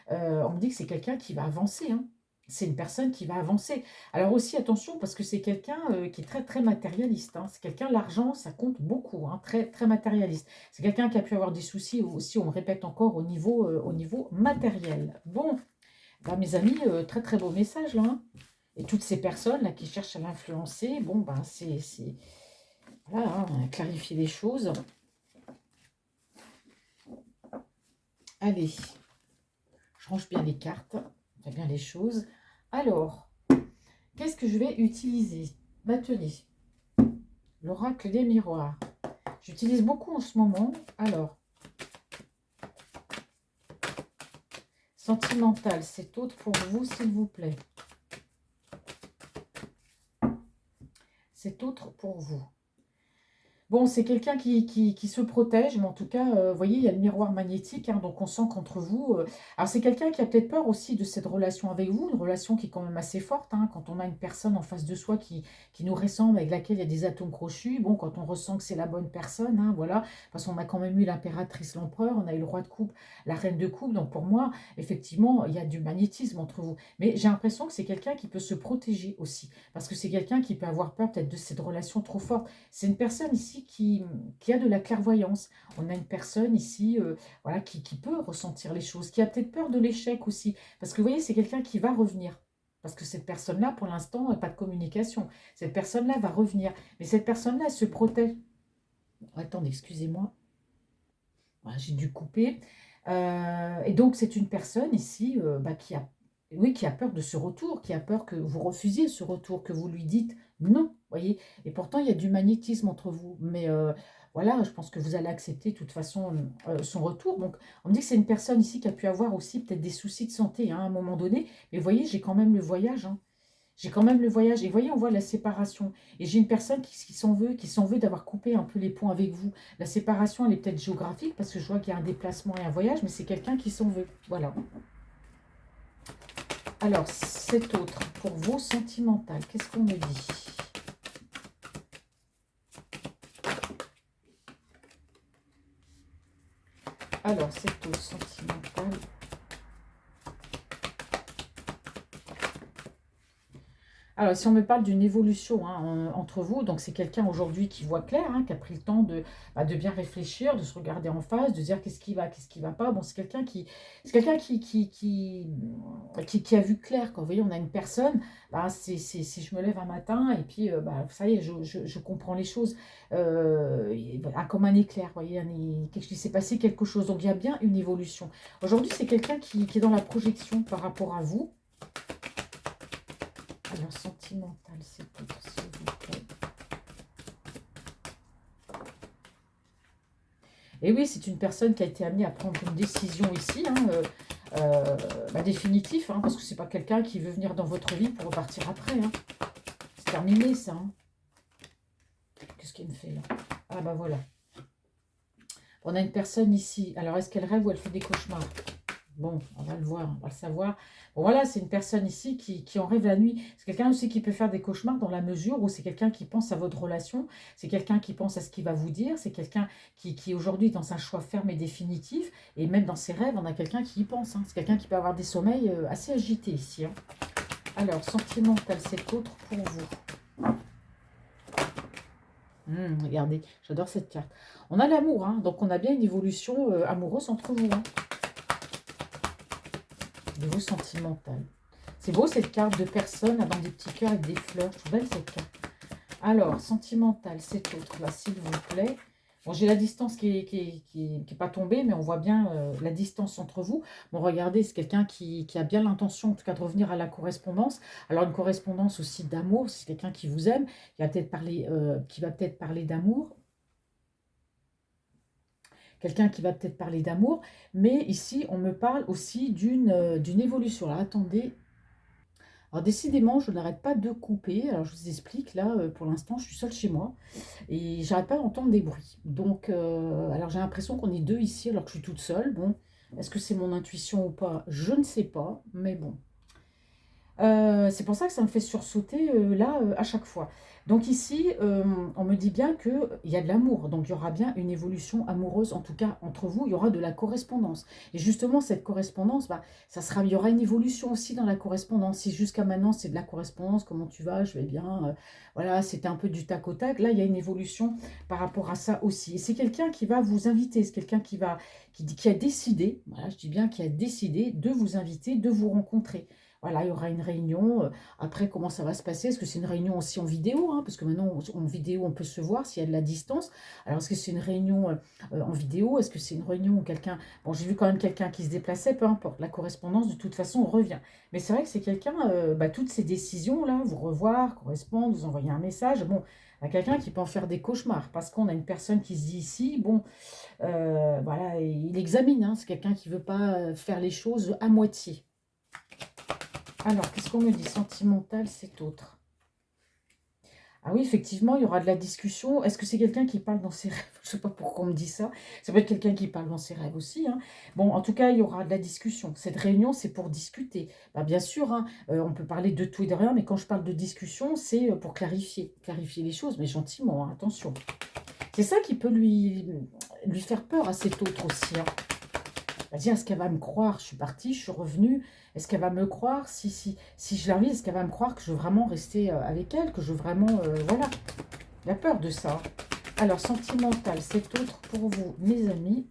Speaker 1: on me dit que c'est quelqu'un qui va avancer, hein. C'est une personne qui va avancer. Alors aussi, attention, parce que c'est quelqu'un qui est très, très matérialiste, hein. C'est quelqu'un, l'argent, ça compte beaucoup, hein, très, très matérialiste. C'est quelqu'un qui a pu avoir des soucis aussi, on me répète encore, au niveau matériel. Bon, mes amis, très, très beau message, là, hein. Et toutes ces personnes là qui cherchent à l'influencer, bon, voilà, hein, clarifier les choses. Allez, je range bien les cartes, je fais bien les choses. Alors, qu'est-ce que je vais utiliser? Tenez, l'oracle des miroirs. J'utilise beaucoup en ce moment. Alors, sentimental, c'est autre pour vous, s'il vous plaît. C'est autre pour vous. Bon, c'est quelqu'un qui se protège, mais en tout cas, vous voyez, il y a le miroir magnétique, hein, donc on sent qu'entre vous... alors, c'est quelqu'un qui a peut-être peur aussi de cette relation avec vous, une relation qui est quand même assez forte, hein, quand on a une personne en face de soi qui nous ressemble, avec laquelle il y a des atomes crochus, bon, quand on ressent que c'est la bonne personne, hein, voilà, parce qu'on a quand même eu l'impératrice, l'empereur, on a eu le roi de coupe, la reine de coupe, donc pour moi, effectivement, il y a du magnétisme entre vous. Mais j'ai l'impression que c'est quelqu'un qui peut se protéger aussi, parce que c'est quelqu'un qui peut avoir peur peut-être de cette relation trop forte. C'est une personne ici qui a de la clairvoyance. On a une personne ici voilà, qui peut ressentir les choses, qui a peut-être peur de l'échec aussi. Parce que vous voyez, c'est quelqu'un qui va revenir. Parce que cette personne-là, pour l'instant, n'a pas de communication. Cette personne-là va revenir. Mais cette personne-là, elle se protège. Attendez, excusez-moi. Voilà, j'ai dû couper. Et donc, c'est une personne ici qui a, oui, qui a peur de ce retour, qui a peur que vous refusiez ce retour, que vous lui dites non, voyez. Et pourtant, il y a du magnétisme entre vous. Mais voilà, je pense que vous allez accepter de toute façon son retour. Donc, on me dit que c'est une personne ici qui a pu avoir aussi peut-être des soucis de santé hein, à un moment donné. Mais vous voyez, j'ai quand même le voyage. Hein. J'ai quand même le voyage. Et vous voyez, on voit la séparation. Et j'ai une personne qui s'en veut d'avoir coupé un peu les ponts avec vous. La séparation, elle est peut-être géographique, parce que je vois qu'il y a un déplacement et un voyage, mais c'est quelqu'un qui s'en veut. Voilà. Alors, cet autre, pour vos sentimentales, qu'est-ce qu'on me dit? Alors, cet autre sentimental... Alors, si on me parle d'une évolution hein, entre vous, donc c'est quelqu'un aujourd'hui qui voit clair, hein, qui a pris le temps de bien réfléchir, de se regarder en face, de dire qu'est-ce qui va pas. Bon, c'est quelqu'un qui a vu clair. Quand vous voyez, on a une personne, bah, si je me lève un matin et puis, bah, ça y est, je comprends les choses voilà, comme un éclair. Vous voyez, il s'est passé quelque chose. Donc, il y a bien une évolution. Aujourd'hui, c'est quelqu'un qui est dans la projection par rapport à vous. Alors, sentimental, c'est tout, s'il vous plaît. Et oui, c'est une personne qui a été amenée à prendre une décision ici, hein, définitive, hein, parce que c'est pas quelqu'un qui veut venir dans votre vie pour repartir après. Hein. C'est terminé, ça. Hein. Qu'est-ce qu'il me fait, là? Ah, bah voilà. On a une personne ici. Alors, est-ce qu'elle rêve ou elle fait des cauchemars? Bon, on va le voir, on va le savoir. Bon, voilà, c'est une personne ici qui en rêve la nuit. C'est quelqu'un aussi qui peut faire des cauchemars dans la mesure où c'est quelqu'un qui pense à votre relation. C'est quelqu'un qui pense à ce qu'il va vous dire. C'est quelqu'un qui aujourd'hui est dans un choix ferme et définitif. Et même dans ses rêves, on a quelqu'un qui y pense. Hein. C'est quelqu'un qui peut avoir des sommeils assez agités ici. Hein. Alors, sentimental, c'est autre pour vous. Regardez, j'adore cette carte. On a l'amour, hein, donc on a bien une évolution amoureuse entre vous. Hein. Niveau sentimental. C'est beau cette carte de personne avant des petits cœurs avec des fleurs. Je trouve belle cette carte. Alors, sentimental, cette autre là, s'il vous plaît. Bon, j'ai la distance qui est pas tombée, mais on voit bien la distance entre vous. Bon, regardez, c'est quelqu'un qui a bien l'intention, en tout cas, de revenir à la correspondance. Alors, une correspondance aussi d'amour, c'est quelqu'un qui vous aime, qui va peut-être parler d'amour. Quelqu'un qui va peut-être parler d'amour, mais ici, on me parle aussi d'une évolution. Alors, attendez. Alors, décidément, je n'arrête pas de couper. Alors, je vous explique, là, pour l'instant, je suis seule chez moi et j'arrête pas d'entendre des bruits. Donc, alors, j'ai l'impression qu'on est deux ici alors que je suis toute seule. Bon, est-ce que c'est mon intuition ou pas? Je ne sais pas, mais bon. C'est pour ça que ça me fait sursauter là à chaque fois. Donc ici, on me dit bien qu'il y a de l'amour. Donc il y aura bien une évolution amoureuse, en tout cas entre vous, il y aura de la correspondance. Et justement, cette correspondance, bah, il y aura une évolution aussi dans la correspondance. Si jusqu'à maintenant c'est de la correspondance, comment tu vas, je vais bien, voilà, c'était un peu du tac au tac. Là, il y a une évolution par rapport à ça aussi. Et c'est quelqu'un qui va vous inviter, c'est quelqu'un qui a décidé, voilà, je dis bien qui a décidé de vous inviter, de vous rencontrer. Voilà, il y aura une réunion. Après, comment ça va se passer? Est-ce que c'est une réunion aussi en vidéo hein? Parce que maintenant, en vidéo, on peut se voir s'il y a de la distance. Alors, est-ce que c'est une réunion en vidéo? Est-ce que c'est une réunion où quelqu'un... Bon, j'ai vu quand même quelqu'un qui se déplaçait, peu importe. La correspondance, de toute façon, on revient. Mais c'est vrai que c'est quelqu'un, toutes ces décisions-là, vous revoir, correspondre, vous envoyer un message, bon, à quelqu'un qui peut en faire des cauchemars. Parce qu'on a une personne qui se dit ici, bon, voilà, il examine. Hein, c'est quelqu'un qui ne veut pas faire les choses à moitié. Alors, qu'est-ce qu'on me dit? Sentimental, c'est autre. Ah oui, effectivement, il y aura de la discussion. Est-ce que c'est quelqu'un qui parle dans ses rêves? Je sais pas pourquoi on me dit ça. Ça peut être quelqu'un qui parle dans ses rêves aussi, hein. Bon, en tout cas, il y aura de la discussion. Cette réunion, c'est pour discuter. Bah, bien sûr, hein, on peut parler de tout et de rien, mais quand je parle de discussion, c'est pour clarifier les choses, mais gentiment, hein, attention. C'est ça qui peut lui faire peur à cet autre aussi, hein. Elle va dire, est-ce qu'elle va me croire? Je suis partie, je suis revenue. Est-ce qu'elle va me croire? Si je l'invite, est-ce qu'elle va me croire que je veux vraiment rester avec elle? Que je veux vraiment... voilà, il a peur de ça. Alors, sentimental, cet autre pour vous, mes amis.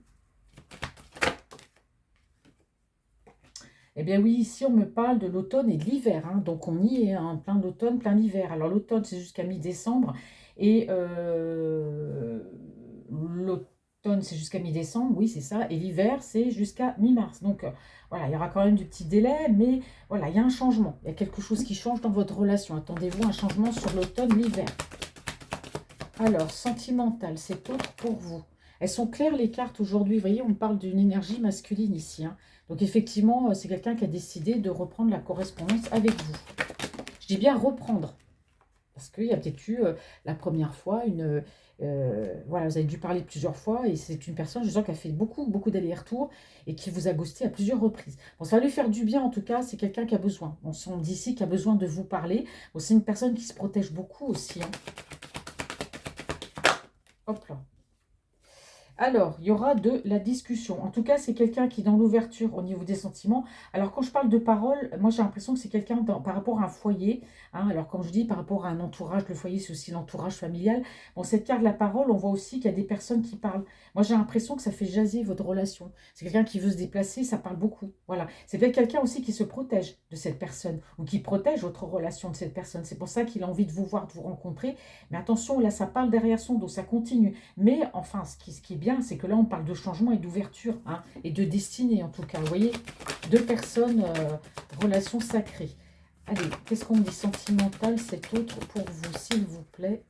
Speaker 1: Eh bien oui, ici, on me parle de l'automne et de l'hiver, hein. Donc, on y est, hein, plein d'automne, plein d'hiver. Alors, l'automne, c'est jusqu'à mi-décembre. Et l'automne, c'est jusqu'à mi-décembre, oui, c'est ça. Et l'hiver, c'est jusqu'à mi-mars. Donc, voilà, il y aura quand même du petit délai, mais voilà, il y a un changement. Il y a quelque chose qui change dans votre relation. Attendez-vous à un changement sur l'automne, l'hiver. Alors, sentimental, c'est autre pour vous. Elles sont claires les cartes aujourd'hui. Vous voyez, on parle d'une énergie masculine ici, hein. Donc, effectivement, c'est quelqu'un qui a décidé de reprendre la correspondance avec vous. Je dis bien reprendre. Parce qu'il y a peut-être eu la première fois voilà, vous avez dû parler plusieurs fois et c'est une personne, je sens, qui a fait beaucoup, beaucoup d'allers-retours et qui vous a ghosté à plusieurs reprises. Bon, ça va lui faire du bien en tout cas, c'est quelqu'un qui a besoin. On sent d'ici qui a besoin de vous parler. Bon, c'est une personne qui se protège beaucoup aussi, hein. Hop là. Alors, il y aura de la discussion. En tout cas, c'est quelqu'un qui est dans l'ouverture au niveau des sentiments. Alors, quand je parle de parole, moi, j'ai l'impression que c'est quelqu'un par rapport à un foyer, hein. Alors, comme je dis, par rapport à un entourage, le foyer, c'est aussi l'entourage familial. Bon, cette carte de la parole, on voit aussi qu'il y a des personnes qui parlent. Moi, j'ai l'impression que ça fait jaser votre relation. C'est quelqu'un qui veut se déplacer, ça parle beaucoup. Voilà. C'est peut-être quelqu'un aussi qui se protège de cette personne ou qui protège votre relation de cette personne. C'est pour ça qu'il a envie de vous voir, de vous rencontrer. Mais attention, là, ça parle derrière son dos, ça continue. Mais enfin, ce qui est bien, c'est que là, on parle de changement et d'ouverture, hein, et de destinée en tout cas. Vous voyez, deux personnes, relations sacrées. Allez, qu'est-ce qu'on dit sentimental, cet autre pour vous, s'il vous plaît?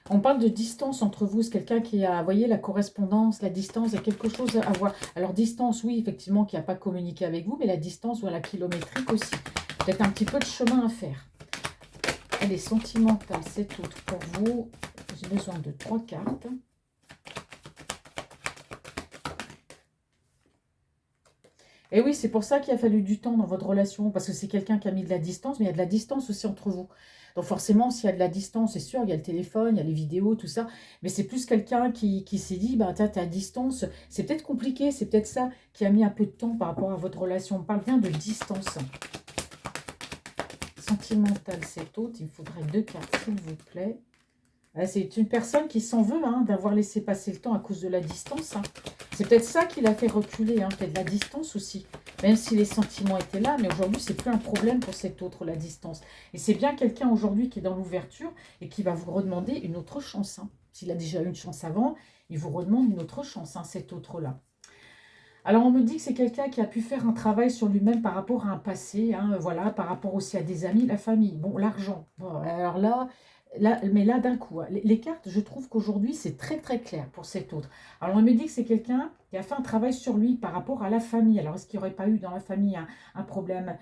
Speaker 1: On parle de distance entre vous, c'est quelqu'un qui a, vous voyez, la correspondance, la distance, il y a quelque chose à voir. Alors, distance, oui, effectivement, qui n'a pas communiqué avec vous, mais la distance, voilà, kilométrique aussi. Peut-être un petit peu de chemin à faire. Elle est sentimentale, c'est autre pour vous. J'ai besoin de 3 cartes. Et oui, c'est pour ça qu'il a fallu du temps dans votre relation, parce que c'est quelqu'un qui a mis de la distance, mais il y a de la distance aussi entre vous. Donc forcément, s'il y a de la distance, c'est sûr, il y a le téléphone, il y a les vidéos, tout ça, mais c'est plus quelqu'un qui s'est dit, bah, tiens, t'es à distance, c'est peut-être compliqué, c'est peut-être ça qui a mis un peu de temps par rapport à votre relation. On parle bien de distance. Sentimentale, c'est autre, il me faudrait 2 cartes, s'il vous plaît. C'est une personne qui s'en veut, hein, d'avoir laissé passer le temps à cause de la distance, hein. C'est peut-être ça qui l'a fait reculer, hein, peut-être la distance aussi. Même si les sentiments étaient là, mais aujourd'hui, c'est plus un problème pour cet autre, la distance. Et c'est bien quelqu'un aujourd'hui qui est dans l'ouverture et qui va vous redemander une autre chance, hein. S'il a déjà eu une chance avant, il vous redemande une autre chance, hein, cet autre-là. Alors, on me dit que c'est quelqu'un qui a pu faire un travail sur lui-même par rapport à un passé, hein, voilà, par rapport aussi à des amis, la famille. Bon, l'argent. Bon, alors là, mais là, d'un coup, hein, les cartes, je trouve qu'aujourd'hui, c'est très, très clair pour cet autre. Alors, on me dit que c'est quelqu'un qui a fait un travail sur lui par rapport à la famille. Alors, est-ce qu'il n'y aurait pas eu dans la famille un problème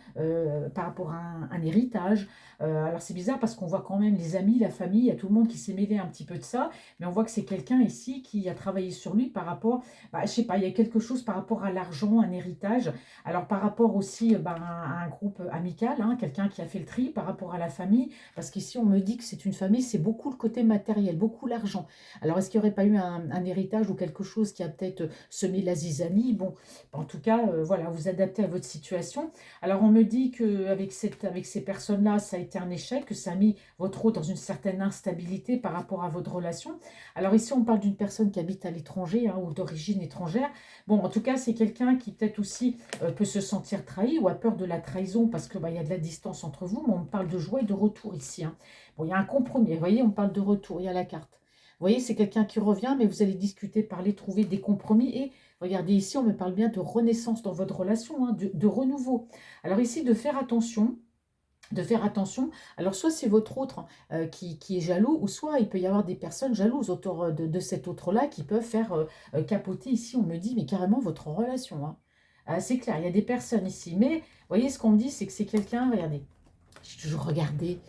Speaker 1: par rapport à un héritage? Alors, c'est bizarre parce qu'on voit quand même les amis, la famille, il y a tout le monde qui s'est mêlé un petit peu de ça, mais on voit que c'est quelqu'un ici qui a travaillé sur lui par rapport, bah, je sais pas, il y a quelque chose par rapport à l'argent, un héritage. Alors, par rapport aussi à un groupe amical, hein, quelqu'un qui a fait le tri par rapport à la famille, parce qu'ici, on me dit que c'est une famille, c'est beaucoup le côté matériel, beaucoup l'argent. Alors, est-ce qu'il n'y aurait pas eu un héritage ou quelque chose qui a peut-être semé la zizanie? Bon, en tout cas, voilà, vous adaptez à votre situation. Alors, on me dit qu'avec avec ces personnes-là, ça a été un échec, que ça a mis votre autre dans une certaine instabilité par rapport à votre relation. Alors ici, on parle d'une personne qui habite à l'étranger, hein, ou d'origine étrangère. Bon, en tout cas, c'est quelqu'un qui peut-être aussi peut se sentir trahi ou a peur de la trahison parce que, bah, y a de la distance entre vous, mais on parle de joie et de retour ici, hein. Bon, il y a un compromis. Vous voyez, on parle de retour, il y a la carte. Vous voyez, c'est quelqu'un qui revient, mais vous allez discuter, parler, trouver des compromis. Et regardez ici, on me parle bien de renaissance dans votre relation, hein, de renouveau. Alors ici, de faire attention. De faire attention. Alors, soit c'est votre autre qui est jaloux, ou soit il peut y avoir des personnes jalouses autour de cet autre-là qui peuvent faire capoter ici, on me dit, mais carrément votre relation, hein. Ah, c'est clair, il y a des personnes ici. Mais, vous voyez, ce qu'on me dit, c'est que c'est quelqu'un, regardez, j'ai toujours regardé.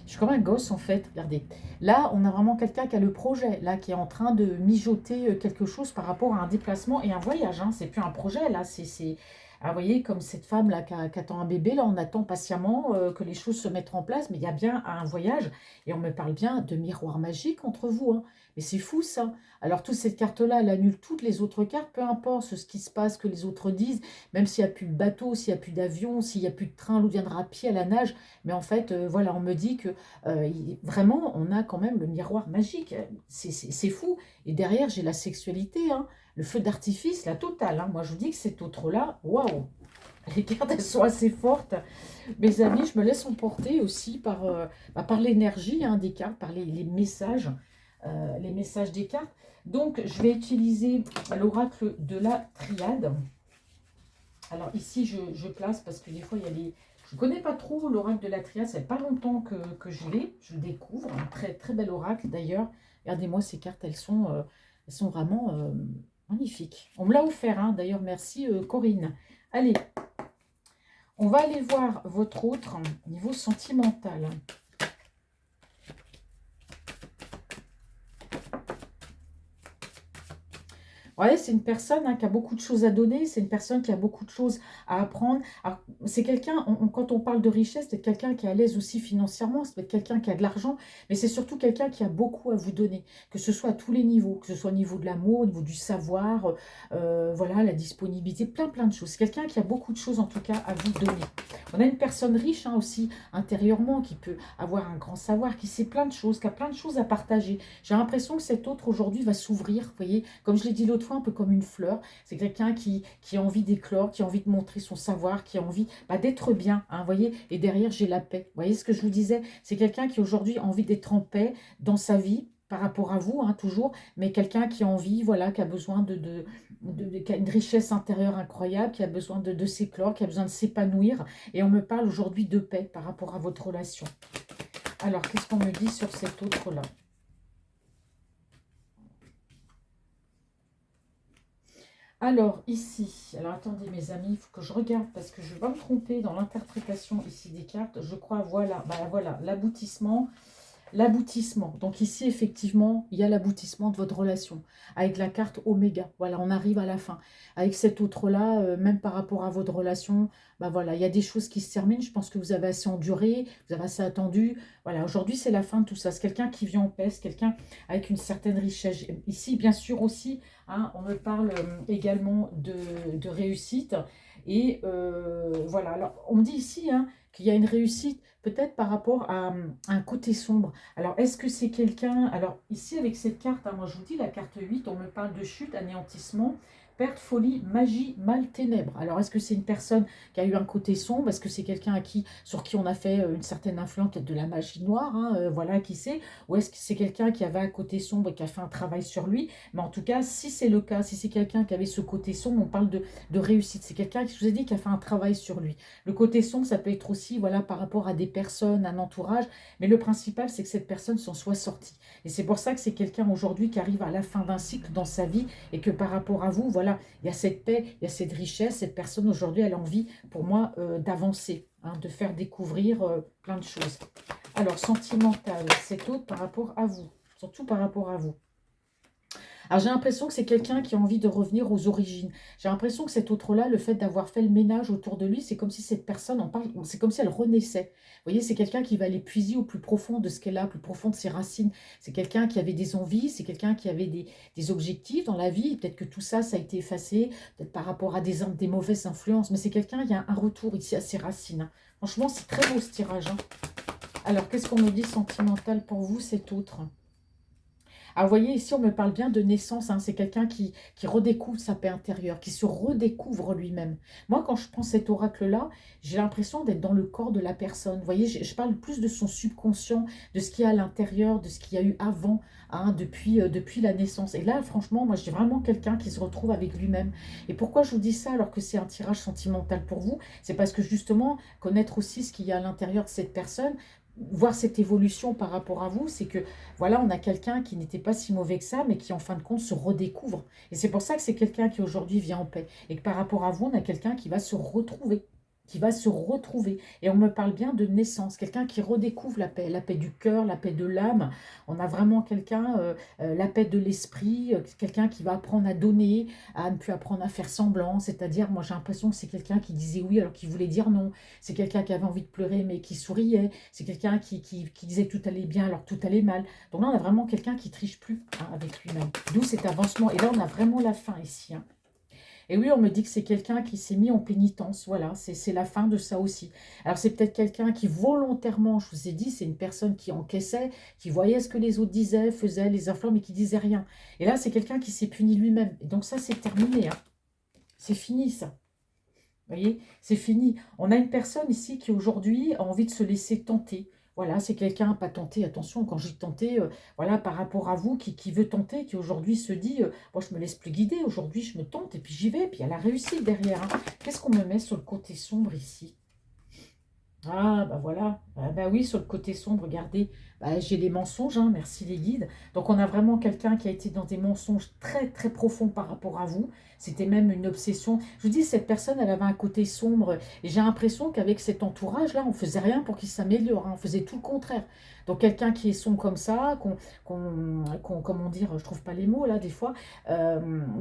Speaker 1: Je suis comme un gosse en fait, regardez. Là, on a vraiment quelqu'un qui a le projet, là, qui est en train de mijoter quelque chose par rapport à un déplacement et un voyage. Hein. C'est plus un projet, là, vous voyez, comme cette femme-là qui attend un bébé, là, on attend patiemment que les choses se mettent en place, mais il y a bien un voyage, et on me parle bien de miroir magique entre vous. Hein. Mais c'est fou, ça. Alors, toute cette carte-là, elle annule toutes les autres cartes, peu importe ce qui se passe, que les autres disent, même s'il n'y a plus de bateau, s'il n'y a plus d'avion, s'il n'y a plus de train, l'eau viendra à pied, à la nage. Mais en fait, voilà, on me dit que vraiment, on a quand même le miroir magique. C'est fou. Et derrière, j'ai la sexualité, hein, le feu d'artifice, la totale. Hein. Moi, je vous dis que cet autre-là, waouh, les cartes, elles sont assez fortes. Mes amis, je me laisse emporter aussi par l'énergie hein, des cartes, par les messages des cartes. Donc, je vais utiliser l'oracle de la triade. Alors ici, je place parce que des fois, il y a des... Je ne connais pas trop l'oracle de la triade, ça fait pas longtemps que je l'ai, je le découvre. Un très, très bel oracle d'ailleurs. Regardez-moi ces cartes, elles sont vraiment magnifiques. On me l'a offert, hein, d'ailleurs, merci Corinne. Allez, on va aller voir votre autre niveau sentimental. Ouais, c'est une personne hein, qui a beaucoup de choses à donner, c'est une personne qui a beaucoup de choses à apprendre. Alors, c'est quelqu'un, quand on parle de richesse, c'est quelqu'un qui est à l'aise aussi financièrement, c'est peut-être quelqu'un qui a de l'argent, mais c'est surtout quelqu'un qui a beaucoup à vous donner, que ce soit à tous les niveaux, que ce soit au niveau de l'amour, au niveau du savoir, voilà, la disponibilité, plein de choses. C'est quelqu'un qui a beaucoup de choses en tout cas à vous donner. On a une personne riche hein, aussi intérieurement, qui peut avoir un grand savoir, qui sait plein de choses, qui a plein de choses à partager. J'ai l'impression que cet autre aujourd'hui va s'ouvrir, vous voyez, comme je l'ai dit l'autre fois, un peu comme une fleur. C'est quelqu'un qui a envie d'éclore, qui a envie de montrer son savoir, qui a envie d'être bien, hein, vous voyez. Et derrière, j'ai la paix. Vous voyez ce que je vous disais? C'est quelqu'un qui aujourd'hui a envie d'être en paix dans sa vie, par rapport à vous, hein, toujours, mais quelqu'un qui a envie, voilà, qui a besoin qui a une richesse intérieure incroyable, qui a besoin de s'éclore, qui a besoin de s'épanouir. Et on me parle aujourd'hui de paix par rapport à votre relation. Alors, qu'est-ce qu'on me dit sur cet autre-là? Alors, ici, alors attendez mes amis, il faut que je regarde parce que je vais pas me tromper dans l'interprétation ici des cartes. Je crois, voilà, voilà, l'aboutissement. L'aboutissement. Donc ici, effectivement, il y a l'aboutissement de votre relation avec la carte Oméga. Voilà, on arrive à la fin. Avec cet autre-là, même par rapport à votre relation, voilà, il y a des choses qui se terminent. Je pense que vous avez assez enduré, vous avez assez attendu. Voilà, aujourd'hui, c'est la fin de tout ça. C'est quelqu'un qui vit en paix, c'est quelqu'un avec une certaine richesse. Ici, bien sûr aussi, hein, on me parle également de réussite. Et voilà, alors on me dit ici hein, qu'il y a une réussite peut-être par rapport à un côté sombre. Alors, est-ce que c'est quelqu'un... Alors, ici, avec cette carte, hein, moi, je vous dis, la carte 8, on me parle de chute, anéantissement, perte, folie, magie, mal, ténèbres. Alors, est-ce que c'est une personne qui a eu un côté sombre? Est-ce que c'est quelqu'un sur qui on a fait une certaine influence, peut-être de la magie noire, hein, voilà, qui sait? Ou est-ce que c'est quelqu'un qui avait un côté sombre et qui a fait un travail sur lui? Mais en tout cas, si c'est le cas, si c'est quelqu'un qui avait ce côté sombre, on parle de réussite. C'est quelqu'un, je vous ai dit, qui a fait un travail sur lui. Le côté sombre, ça peut être aussi, voilà, par rapport à des personnes, un entourage, mais le principal, c'est que cette personne s'en soit sortie. Et c'est pour ça que c'est quelqu'un aujourd'hui qui arrive à la fin d'un cycle dans sa vie et que par rapport à vous, voilà, il y a cette paix, il y a cette richesse. Cette personne aujourd'hui, elle a envie, pour moi, d'avancer, hein, de faire découvrir plein de choses. Alors, sentimental, c'est autre par rapport à vous, surtout par rapport à vous. Alors j'ai l'impression que c'est quelqu'un qui a envie de revenir aux origines. J'ai l'impression que cet autre-là, le fait d'avoir fait le ménage autour de lui, c'est comme si cette personne, c'est comme si elle renaissait. Vous voyez, c'est quelqu'un qui va aller puiser au plus profond de ce qu'elle a, au plus profond de ses racines. C'est quelqu'un qui avait des envies, c'est quelqu'un qui avait des objectifs dans la vie. Peut-être que tout ça, ça a été effacé, peut-être par rapport à des mauvaises influences. Mais c'est quelqu'un, il y a un retour ici à ses racines. Hein. Franchement, c'est très beau ce tirage. Hein. Alors, qu'est-ce qu'on me dit sentimental pour vous, cet autre ? Alors, vous voyez, ici, on me parle bien de naissance. Hein. C'est quelqu'un qui redécouvre sa paix intérieure, qui se redécouvre lui-même. Moi, quand je prends cet oracle-là, j'ai l'impression d'être dans le corps de la personne. Vous voyez, je parle plus de son subconscient, de ce qu'il y a à l'intérieur, de ce qu'il y a eu avant, hein, depuis la naissance. Et là, franchement, moi, j'ai vraiment quelqu'un qui se retrouve avec lui-même. Et pourquoi je vous dis ça alors que c'est un tirage sentimental pour vous? C'est parce que, justement, connaître aussi ce qu'il y a à l'intérieur de cette personne, voir cette évolution par rapport à vous, c'est que, voilà, on a quelqu'un qui n'était pas si mauvais que ça, mais qui, en fin de compte, se redécouvre. Et c'est pour ça que c'est quelqu'un qui, aujourd'hui, vit en paix. Et que par rapport à vous, on a quelqu'un qui va se retrouver. Qui va se retrouver. Et on me parle bien de naissance. Quelqu'un qui redécouvre la paix du cœur, la paix de l'âme. On a vraiment quelqu'un, la paix de l'esprit, quelqu'un qui va apprendre à donner, à ne plus apprendre à faire semblant. C'est-à-dire, moi, j'ai l'impression que c'est quelqu'un qui disait oui alors qu'il voulait dire non. C'est quelqu'un qui avait envie de pleurer mais qui souriait. C'est quelqu'un qui disait tout allait bien alors tout allait mal. Donc là, on a vraiment quelqu'un qui triche plus, hein, avec lui-même. D'où cet avancement. Et là, on a vraiment la fin ici, hein. Et oui, on me dit que c'est quelqu'un qui s'est mis en pénitence. Voilà, c'est la fin de ça aussi. Alors, c'est peut-être quelqu'un qui volontairement, je vous ai dit, c'est une personne qui encaissait, qui voyait ce que les autres disaient, faisait les infos, mais qui disait rien. Et là, c'est quelqu'un qui s'est puni lui-même. Et donc ça, c'est terminé, hein. C'est fini, ça. Vous voyez, c'est fini. On a une personne ici qui aujourd'hui a envie de se laisser tenter. Voilà, c'est quelqu'un, pas tenté, attention, quand j'ai tenté, voilà, par rapport à vous, qui veut tenter, qui aujourd'hui se dit, moi je me laisse plus guider, aujourd'hui je me tente, et puis j'y vais, et puis il y a la réussite derrière, hein. Qu'est-ce qu'on me met sur le côté sombre ici? Ah, bah voilà. Ah, bah oui, sur le côté sombre, regardez, bah, j'ai les mensonges, hein, merci les guides. Donc, on a vraiment quelqu'un qui a été dans des mensonges très, très profonds par rapport à vous. C'était même une obsession. Je vous dis, cette personne, elle avait un côté sombre. Et j'ai l'impression qu'avec cet entourage-là, on faisait rien pour qu'il s'améliore, hein. On faisait tout le contraire. Donc, quelqu'un qui est sombre comme ça, comment dire, je trouve pas les mots là, des fois.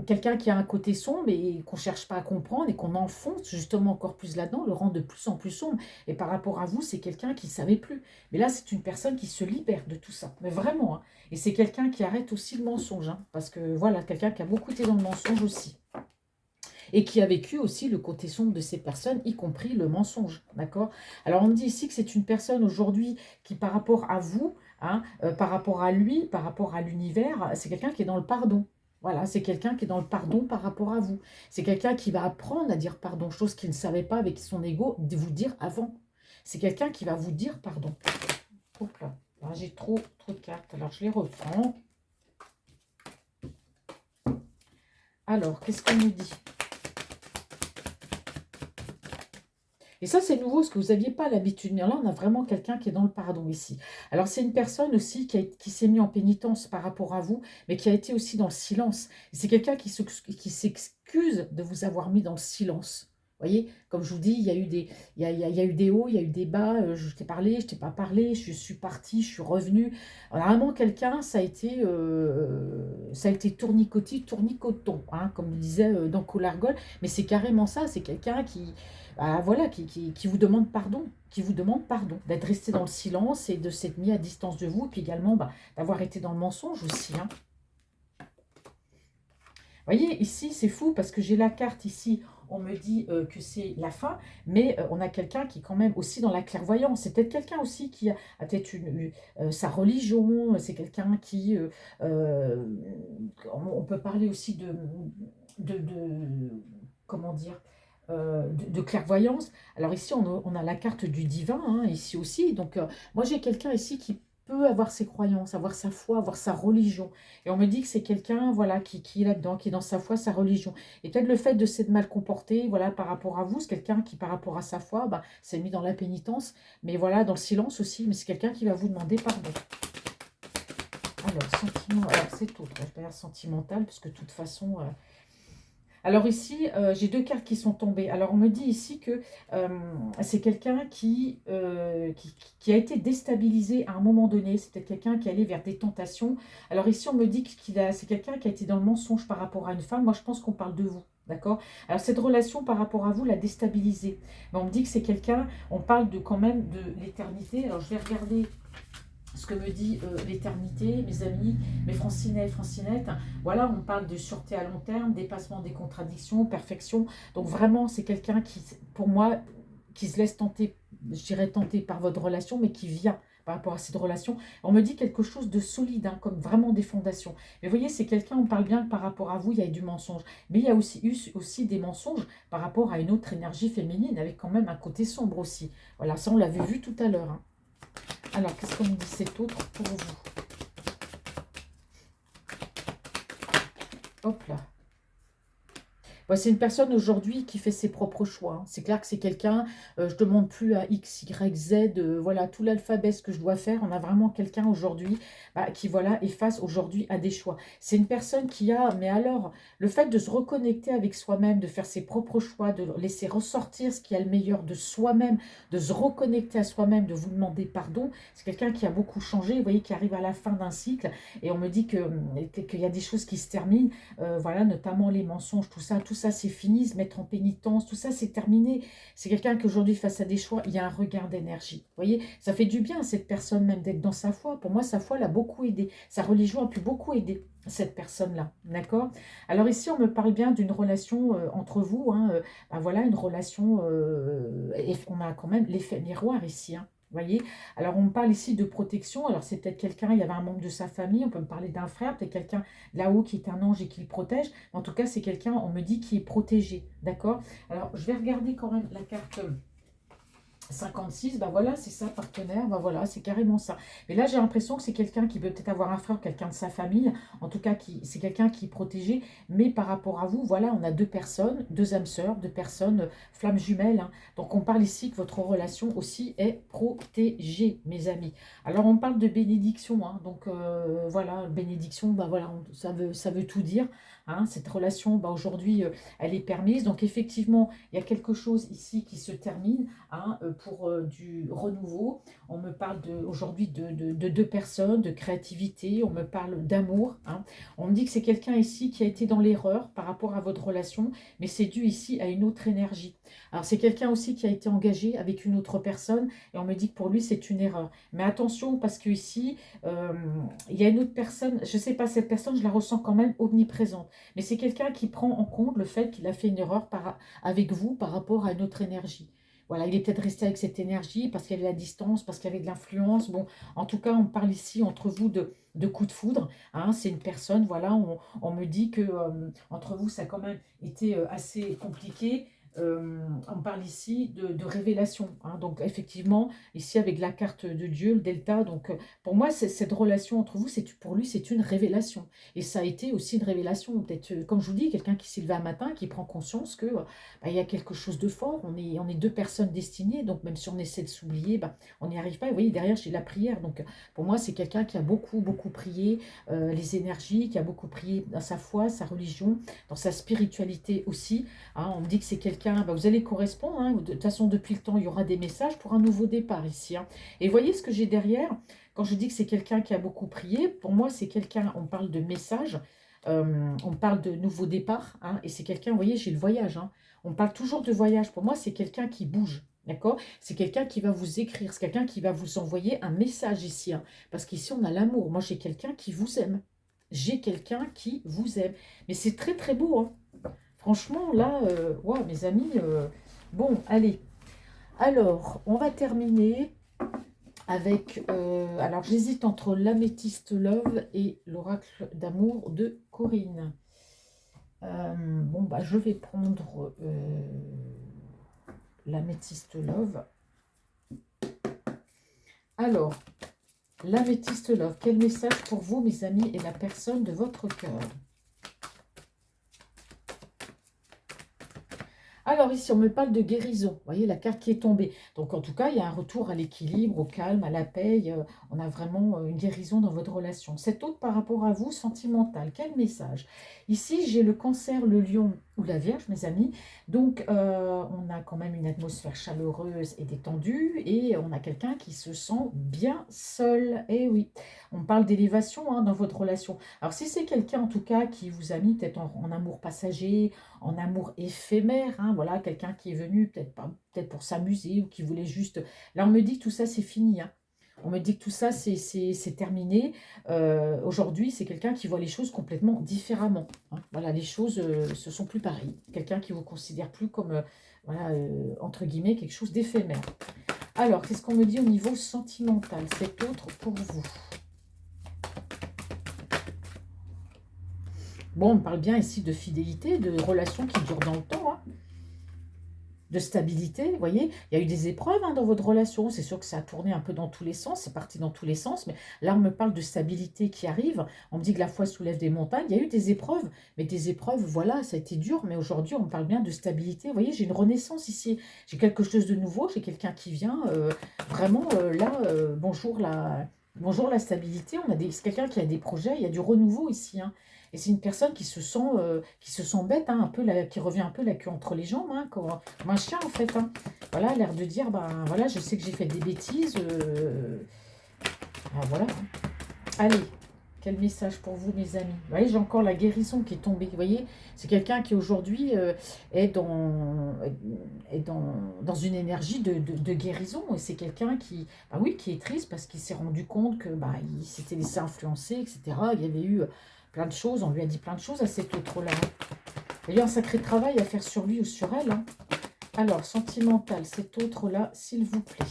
Speaker 1: Quelqu'un qui a un côté sombre et qu'on cherche pas à comprendre et qu'on enfonce justement encore plus là-dedans, le rend de plus en plus sombre. Et par rapport à vous, c'est quelqu'un qui ne savait plus. Mais là, c'est une personne qui se libère de tout ça. Mais vraiment, hein. Et c'est quelqu'un qui arrête aussi le mensonge, hein. Parce que voilà, quelqu'un qui a beaucoup été dans le mensonge aussi. Et qui a vécu aussi le côté sombre de ces personnes, y compris le mensonge. D'accord? Alors, on me dit ici que c'est une personne aujourd'hui qui, par rapport à vous, hein, par rapport à lui, par rapport à l'univers, c'est quelqu'un qui est dans le pardon. Voilà, c'est quelqu'un qui est dans le pardon par rapport à vous. C'est quelqu'un qui va apprendre à dire pardon, chose qu'il ne savait pas avec son ego, de vous dire avant. C'est quelqu'un qui va vous dire pardon. Hop là. Alors, j'ai trop de cartes. Alors, je les reprends. Alors, qu'est-ce qu'on nous dit? Et ça, c'est nouveau, parce que vous n'aviez pas l'habitude. Mais là, on a vraiment quelqu'un qui est dans le pardon ici. Alors, c'est une personne aussi qui s'est mis en pénitence par rapport à vous, mais qui a été aussi dans le silence. Et c'est quelqu'un qui s'excuse de vous avoir mis dans le silence. Vous voyez, comme je vous dis, il y a eu des, il y a eu des hauts, il y a eu des bas. Je t'ai parlé, je t'ai pas parlé, je suis partie, je suis revenue. Alors, vraiment, quelqu'un, ça a été tournicotis, tournicoton, hein, comme disait dans Colargol. Mais c'est carrément ça, c'est quelqu'un qui, bah, voilà, qui vous demande pardon, d'être resté dans le silence et de s'être mis à distance de vous, et puis également bah, d'avoir été dans le mensonge aussi, hein. Vous voyez, ici, c'est fou parce que j'ai la carte ici, on me dit que c'est la fin, mais on a quelqu'un qui est quand même aussi dans la clairvoyance. C'est peut-être quelqu'un aussi qui a peut-être sa religion, c'est quelqu'un qui... on peut parler aussi comment dire, de clairvoyance. Alors ici, on a la carte du divin, hein, ici aussi. Donc, moi, j'ai quelqu'un ici qui peut avoir ses croyances, avoir sa foi, avoir sa religion. Et on me dit que c'est quelqu'un, voilà, qui est là-dedans, qui est dans sa foi, sa religion. Et peut-être le fait de s'être mal comporté, voilà, par rapport à vous, c'est quelqu'un qui, par rapport à sa foi, bah, s'est mis dans la pénitence, mais voilà, dans le silence aussi. Mais c'est quelqu'un qui va vous demander pardon. Alors, sentiment, alors c'est autre, je vais pas dire sentimental, parce que de toute façon... Alors ici, j'ai deux cartes qui sont tombées. Alors on me dit ici que c'est quelqu'un qui a été déstabilisé à un moment donné. C'est peut-être quelqu'un qui allait vers des tentations. Alors ici, on me dit que c'est quelqu'un qui a été dans le mensonge par rapport à une femme. Moi, je pense qu'on parle de vous. D'accord? Alors cette relation par rapport à vous l'a déstabilisé. Mais on me dit que c'est quelqu'un, on parle quand même de l'éternité. Alors je vais regarder ce que me dit l'éternité, mes amis, mes Francinets et Francinettes. Voilà, on parle de sûreté à long terme, dépassement des contradictions, perfection. Donc vraiment, c'est quelqu'un qui, pour moi, qui se laisse tenter, je dirais tenter par votre relation, mais qui vient par rapport à cette relation. On me dit quelque chose de solide, hein, comme vraiment des fondations. Mais vous voyez, c'est quelqu'un, on parle bien que par rapport à vous, il y a eu du mensonge. Mais il y a aussi eu aussi des mensonges par rapport à une autre énergie féminine, avec quand même un côté sombre aussi. Voilà, ça on l'avait vu tout à l'heure, hein. Alors, qu'est-ce qu'on me dit cet autre pour vous? Hop là. Bah, c'est une personne aujourd'hui qui fait ses propres choix, hein. C'est clair que c'est quelqu'un, je ne demande plus à X, Y, Z, voilà, tout l'alphabet, ce que je dois faire. On a vraiment quelqu'un aujourd'hui bah, qui, voilà, est face aujourd'hui à des choix. C'est une personne qui a, mais alors, le fait de se reconnecter avec soi-même, de faire ses propres choix, de laisser ressortir ce qui est le meilleur de soi-même, de se reconnecter à soi-même, de vous demander pardon, c'est quelqu'un qui a beaucoup changé, vous voyez, qui arrive à la fin d'un cycle, et on me dit qu'il y a des choses qui se terminent, voilà, notamment les mensonges, tout ça c'est fini, se mettre en pénitence, tout ça c'est terminé. C'est quelqu'un qui aujourd'hui face à des choix, il y a un regain d'énergie. Vous voyez, ça fait du bien à cette personne même d'être dans sa foi. Pour moi, sa foi l'a beaucoup aidé. Sa religion a pu beaucoup aider cette personne-là, d'accord? Alors ici, on me parle bien d'une relation entre vous, hein, ben voilà, une relation, et on a quand même l'effet miroir ici, hein. Vous voyez, alors on me parle ici de protection, alors c'est peut-être quelqu'un, il y avait un membre de sa famille, on peut me parler d'un frère, peut-être quelqu'un là-haut qui est un ange et qui le protège. En tout cas, c'est quelqu'un, on me dit, qui est protégé. D'accord? Alors, je vais regarder quand même la carte 56, ben voilà, c'est ça, partenaire, ben voilà, c'est carrément ça. Mais là, j'ai l'impression que c'est quelqu'un qui peut peut-être avoir un frère, quelqu'un de sa famille, en tout cas, c'est quelqu'un qui est protégé, mais par rapport à vous, voilà, on a deux personnes, deux âmes sœurs, deux personnes, flammes jumelles, hein. Donc, on parle ici que votre relation aussi est protégée, mes amis. Alors, on parle de bénédiction, hein. Donc, voilà, bénédiction, ben voilà, ça veut tout dire, hein. Cette relation, ben, aujourd'hui, elle est permise. Donc, effectivement, il y a quelque chose ici qui se termine, hein, pour du renouveau. On me parle aujourd'hui de deux personnes, de créativité, on me parle d'amour, hein. On me dit que c'est quelqu'un ici qui a été dans l'erreur par rapport à votre relation, mais c'est dû ici à une autre énergie. Alors c'est quelqu'un aussi qui a été engagé avec une autre personne, et on me dit que pour lui c'est une erreur. Mais attention, parce que ici, il y a une autre personne, je ne sais pas, cette personne, je la ressens quand même omniprésente, mais c'est quelqu'un qui prend en compte le fait qu'il a fait une erreur avec vous par rapport à une autre énergie. Voilà, il est peut-être resté avec cette énergie parce qu'il y avait la distance, parce qu'il y avait de l'influence. Bon, en tout cas, on parle ici entre vous de coup de foudre, hein. C'est une personne, voilà, on me dit que entre vous, ça a quand même été assez compliqué. On parle ici de révélation, hein. Donc, effectivement, ici, avec la carte de Dieu, le delta, donc pour moi, cette relation entre vous, pour lui, c'est une révélation. Et ça a été aussi une révélation, peut-être, comme je vous dis, quelqu'un qui s'est levé un matin, qui prend conscience que bah, il y a quelque chose de fort, on est deux personnes destinées, donc même si on essaie de s'oublier, bah, on n'y arrive pas. Et vous voyez, derrière, j'ai la prière. Donc, pour moi, c'est quelqu'un qui a beaucoup, beaucoup prié, les énergies, qui a beaucoup prié dans sa foi, sa religion, dans sa spiritualité aussi, hein. On me dit que c'est quelqu'un, bah, vous allez correspondre, hein. De toute façon, depuis le temps, il y aura des messages pour un nouveau départ ici, hein. Et voyez ce que j'ai derrière. Quand je dis que c'est quelqu'un qui a beaucoup prié, pour moi, c'est quelqu'un, on parle de message, on parle de nouveau départ, hein, et c'est quelqu'un, vous voyez, j'ai le voyage, hein. On parle toujours de voyage. Pour moi, c'est quelqu'un qui bouge. D'accord? C'est quelqu'un qui va vous écrire. C'est quelqu'un qui va vous envoyer un message ici, hein. Parce qu'ici, on a l'amour. Moi, j'ai quelqu'un qui vous aime. J'ai quelqu'un qui vous aime. Mais c'est très, très beau, hein. Franchement, là, wow, mes amis, bon, allez. Alors, on va terminer avec... alors, j'hésite entre l'améthyste love et l'oracle d'amour de Corinne. Bon, bah, je vais prendre l'améthyste love. Alors, l'améthyste love, quel message pour vous, mes amis, et la personne de votre cœur? Alors ici, on me parle de guérison. Vous voyez, la carte qui est tombée. Donc en tout cas, il y a un retour à l'équilibre, au calme, à la paix. On a vraiment une guérison dans votre relation. Cet autre par rapport à vous, sentimental. Quel message? Ici, j'ai le cancer, le lion ou la vierge, mes amis. Donc on a quand même une atmosphère chaleureuse et détendue. Et on a quelqu'un qui se sent bien seul. Eh oui, on parle d'élévation, hein, dans votre relation. Alors si c'est quelqu'un en tout cas qui vous a mis peut-être en amour passager, en amour éphémère, hein, voilà, quelqu'un qui est venu peut-être pas, peut-être pour s'amuser ou qui voulait juste... Là, on me dit que tout ça, c'est fini, hein. On me dit que tout ça, c'est terminé. Aujourd'hui, c'est quelqu'un qui voit les choses complètement différemment, hein. Voilà, les choses se sont plus pareilles. Quelqu'un qui ne vous considère plus comme, voilà, entre guillemets, quelque chose d'éphémère. Alors, qu'est-ce qu'on me dit au niveau sentimental? C'est autre pour vous. Bon, on parle bien ici de fidélité, de relations qui durent dans le temps, hein. de stabilité, vous voyez. Il y a eu des épreuves dans votre relation, c'est sûr que ça a tourné un peu dans tous les sens, c'est parti dans tous les sens, mais là on me parle de stabilité qui arrive, on me dit que la foi soulève des montagnes, il y a eu des épreuves, mais des épreuves, voilà, ça a été dur, mais aujourd'hui on me parle bien de stabilité, vous voyez, j'ai une renaissance ici, j'ai quelque chose de nouveau, j'ai quelqu'un qui vient, vraiment, là, bonjour la stabilité, c'est quelqu'un qui a des projets, il y a du renouveau ici, hein. Et c'est une personne qui se sent bête, hein, un peu qui revient un peu la queue entre les jambes, hein, comme un chien en fait, hein. Voilà, l'air de dire, ben voilà, je sais que j'ai fait des bêtises. Voilà. Allez, quel message pour vous, mes amis. Vous voyez, j'ai encore la guérison qui est tombée. Vous voyez, c'est quelqu'un qui aujourd'hui est dans une énergie de guérison. Et c'est quelqu'un qui, bah oui, qui est triste parce qu'il s'est rendu compte que bah, il s'était laissé influencer, etc. Il y avait eu plein de choses, on lui a dit plein de choses à cet autre-là. Il y a eu un sacré travail à faire sur lui ou sur elle, hein. Alors, sentimental, cet autre-là, s'il vous plaît.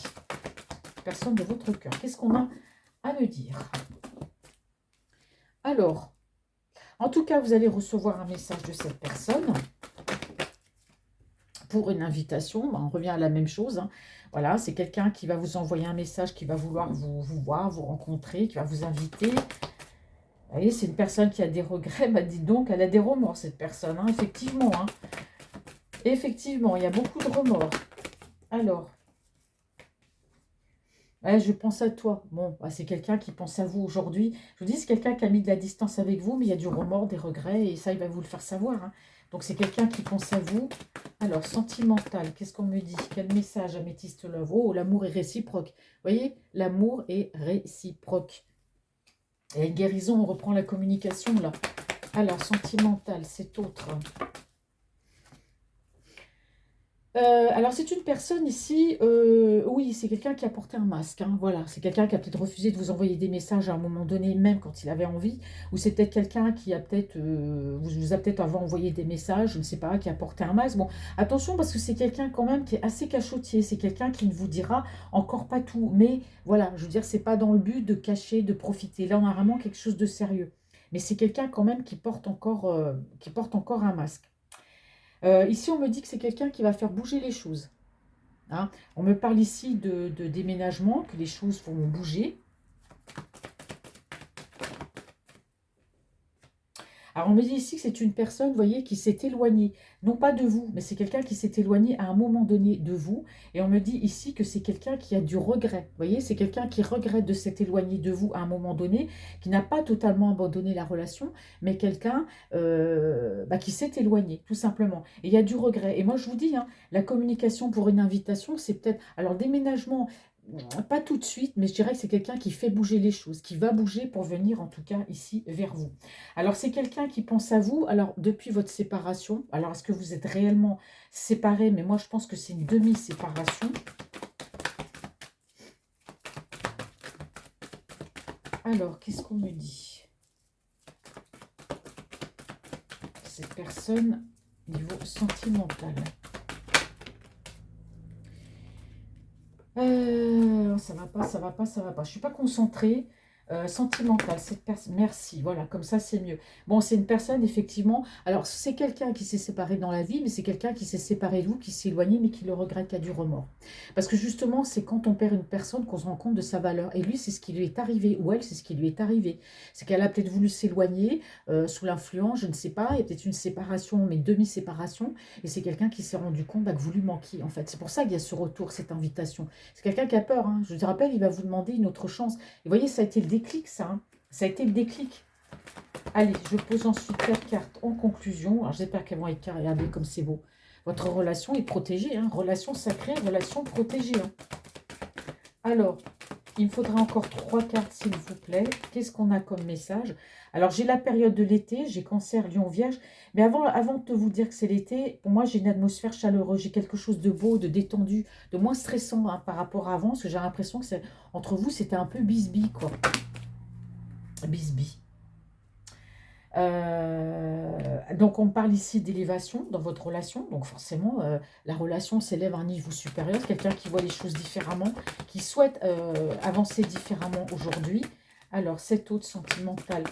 Speaker 1: Personne de votre cœur. Qu'est-ce qu'on a à me dire? Alors, en tout cas, vous allez recevoir un message de cette personne pour une invitation. On revient à la même chose, hein. Voilà, c'est quelqu'un qui va vous envoyer un message, qui va vouloir vous voir, vous rencontrer, qui va vous inviter. Vous voyez, c'est une personne qui a des regrets. Bah, dites donc, elle a des remords, cette personne, hein, effectivement, hein. Effectivement, il y a beaucoup de remords. Alors, ouais, je pense à toi. Bon, bah, c'est quelqu'un qui pense à vous aujourd'hui. Je vous dis, c'est quelqu'un qui a mis de la distance avec vous, mais il y a du remords, des regrets, et ça, il va vous le faire savoir, hein. Donc, c'est quelqu'un qui pense à vous. Alors, sentimental, qu'est-ce qu'on me dit? Quel message, améthyste love? Oh, l'amour est réciproque. Vous voyez, l'amour est réciproque. Il y a une guérison, on reprend la communication, là. Alors, sentimental, c'est autre. Alors, c'est une personne ici, oui, c'est quelqu'un qui a porté un masque, hein, voilà. C'est quelqu'un qui a peut-être refusé de vous envoyer des messages à un moment donné, même quand il avait envie. Ou c'est peut-être quelqu'un qui a peut-être, vous a peut-être avant envoyé des messages, je ne sais pas, qui a porté un masque. Bon, attention parce que c'est quelqu'un quand même qui est assez cachotier. C'est quelqu'un qui ne vous dira encore pas tout. Mais voilà, je veux dire, c'est pas dans le but de cacher, de profiter. Là, on a vraiment quelque chose de sérieux. Mais c'est quelqu'un quand même qui porte encore un masque. Ici, on me dit que c'est quelqu'un qui va faire bouger les choses, hein. On me parle ici de déménagement, que les choses vont bouger. Alors, on me dit ici que c'est une personne, vous voyez, qui s'est éloignée, non pas de vous, mais c'est quelqu'un qui s'est éloigné à un moment donné de vous. Et on me dit ici que c'est quelqu'un qui a du regret. Vous voyez, c'est quelqu'un qui regrette de s'être éloigné de vous à un moment donné, qui n'a pas totalement abandonné la relation, mais quelqu'un bah, qui s'est éloigné, tout simplement. Et il y a du regret. Et moi, je vous dis, hein, la communication pour une invitation, c'est peut-être... Alors, déménagement... Pas tout de suite, mais je dirais que c'est quelqu'un qui fait bouger les choses, qui va bouger pour venir en tout cas ici vers vous. Alors c'est quelqu'un qui pense à vous, alors depuis votre séparation, alors est-ce que vous êtes réellement séparés? Mais moi je pense que c'est une demi-séparation. Alors, qu'est-ce qu'on me dit? Cette personne, niveau sentimental. Ça va pas, ça va pas, ça va pas. Je suis pas concentrée. Sentimentale, cette personne. Merci, voilà, comme ça c'est mieux. Bon, c'est une personne, effectivement. Alors, c'est quelqu'un qui s'est séparé dans la vie, mais c'est quelqu'un qui s'est séparé de vous, qui s'est éloigné, mais qui le regrette, qui a du remords. Parce que justement, c'est quand on perd une personne qu'on se rend compte de sa valeur. Et lui, c'est ce qui lui est arrivé, ou elle, c'est ce qui lui est arrivé. C'est qu'elle a peut-être voulu s'éloigner sous l'influence, je ne sais pas. Il y a peut-être une séparation, mais demi-séparation. Et c'est quelqu'un qui s'est rendu compte bah, que vous lui manquiez, en fait. C'est pour ça qu'il y a ce retour, cette invitation. C'est quelqu'un qui a peur, hein. Je vous rappelle, il va vous demander une autre chance. Et vous voyez, ça a été le déclic, ça, hein. Ça a été le déclic. Allez, je pose ensuite 4 cartes en conclusion. Alors, j'espère qu'elles vont être carrées. Regardez comme c'est beau. Votre relation est protégée, hein. Relation sacrée, relation protégée, hein. Alors, il me faudra encore 3 cartes, s'il vous plaît. Qu'est-ce qu'on a comme message? Alors, j'ai la période de l'été, j'ai Cancer, Lion, Vierge. Mais avant de vous dire que c'est l'été, pour moi, j'ai une atmosphère chaleureuse. J'ai quelque chose de beau, de détendu, de moins stressant, hein, par rapport à avant. Parce que j'ai l'impression que entre vous, c'était un peu bisbille, quoi. Bisbille. Donc, on parle ici d'élévation dans votre relation. Donc, forcément, la relation s'élève à un niveau supérieur. Quelqu'un qui voit les choses différemment, qui souhaite avancer différemment aujourd'hui. Alors, cet autre sentimental.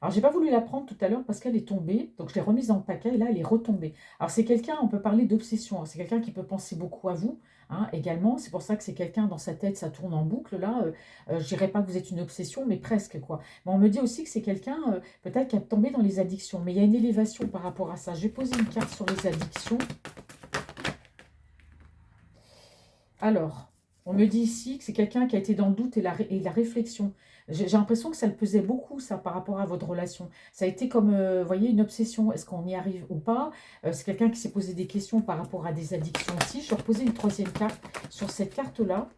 Speaker 1: Alors, Alors, j'ai pas voulu la prendre tout à l'heure parce qu'elle est tombée. Donc, je l'ai remise dans le paquet et là, elle est retombée. Alors, c'est quelqu'un, on peut parler d'obsession, hein. C'est quelqu'un qui peut penser beaucoup à vous, hein, également. C'est pour ça que c'est quelqu'un dans sa tête, ça tourne en boucle. Là, je dirais pas que vous êtes une obsession, mais presque, quoi. Mais on me dit aussi que c'est quelqu'un, peut-être, qui a tombé dans les addictions. Mais il y a une élévation par rapport à ça. Je vais poser une carte sur les addictions. Alors, on me dit ici que c'est quelqu'un qui a été dans le doute et la réflexion. J'ai l'impression que ça le pesait beaucoup, ça, par rapport à votre relation. Ça a été comme, vous voyez, une obsession. Est-ce qu'on y arrive ou pas? C'est quelqu'un qui s'est posé des questions par rapport à des addictions aussi. Je vais reposer une troisième carte sur cette carte-là.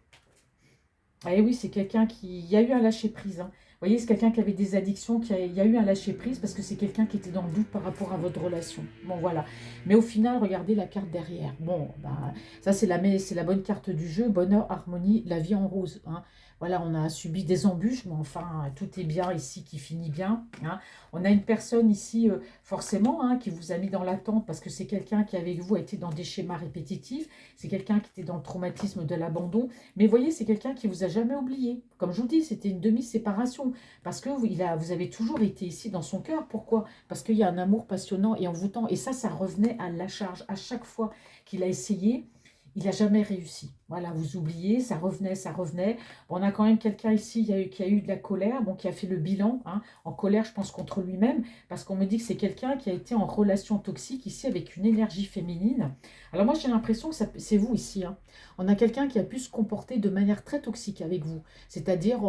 Speaker 1: Ah et oui, c'est quelqu'un qui... Il y a eu un lâcher-prise, hein. Vous voyez, c'est quelqu'un qui avait des addictions, il y a eu un lâcher-prise parce que c'est quelqu'un qui était dans le doute par rapport à votre relation. Bon, voilà. Mais au final, regardez la carte derrière. Bon, bah, ça, c'est la bonne carte du jeu. Bonheur, harmonie, la vie en rose, hein. Voilà, on a subi des embûches, mais enfin, tout est bien ici qui finit bien, hein. On a une personne ici, forcément, hein, qui vous a mis dans l'attente parce que c'est quelqu'un qui, avec vous, a été dans des schémas répétitifs. C'est quelqu'un qui était dans le traumatisme de l'abandon. Mais voyez, c'est quelqu'un qui vous a jamais oublié. Comme je vous dis, c'était une demi-séparation. Parce que vous avez toujours été ici dans son cœur. Pourquoi? Parce qu'il y a un amour passionnant et envoûtant. Et ça revenait à la charge. À chaque fois qu'il a essayé, il n'a jamais réussi. Voilà, vous oubliez, ça revenait, ça revenait. Bon, on a quand même quelqu'un ici qui a eu de la colère, bon, qui a fait le bilan, hein, en colère, je pense, contre lui-même, parce qu'on me dit que c'est quelqu'un qui a été en relation toxique ici avec une énergie féminine. Alors moi, j'ai l'impression que c'est vous ici, hein. On a quelqu'un qui a pu se comporter de manière très toxique avec vous, c'est-à-dire,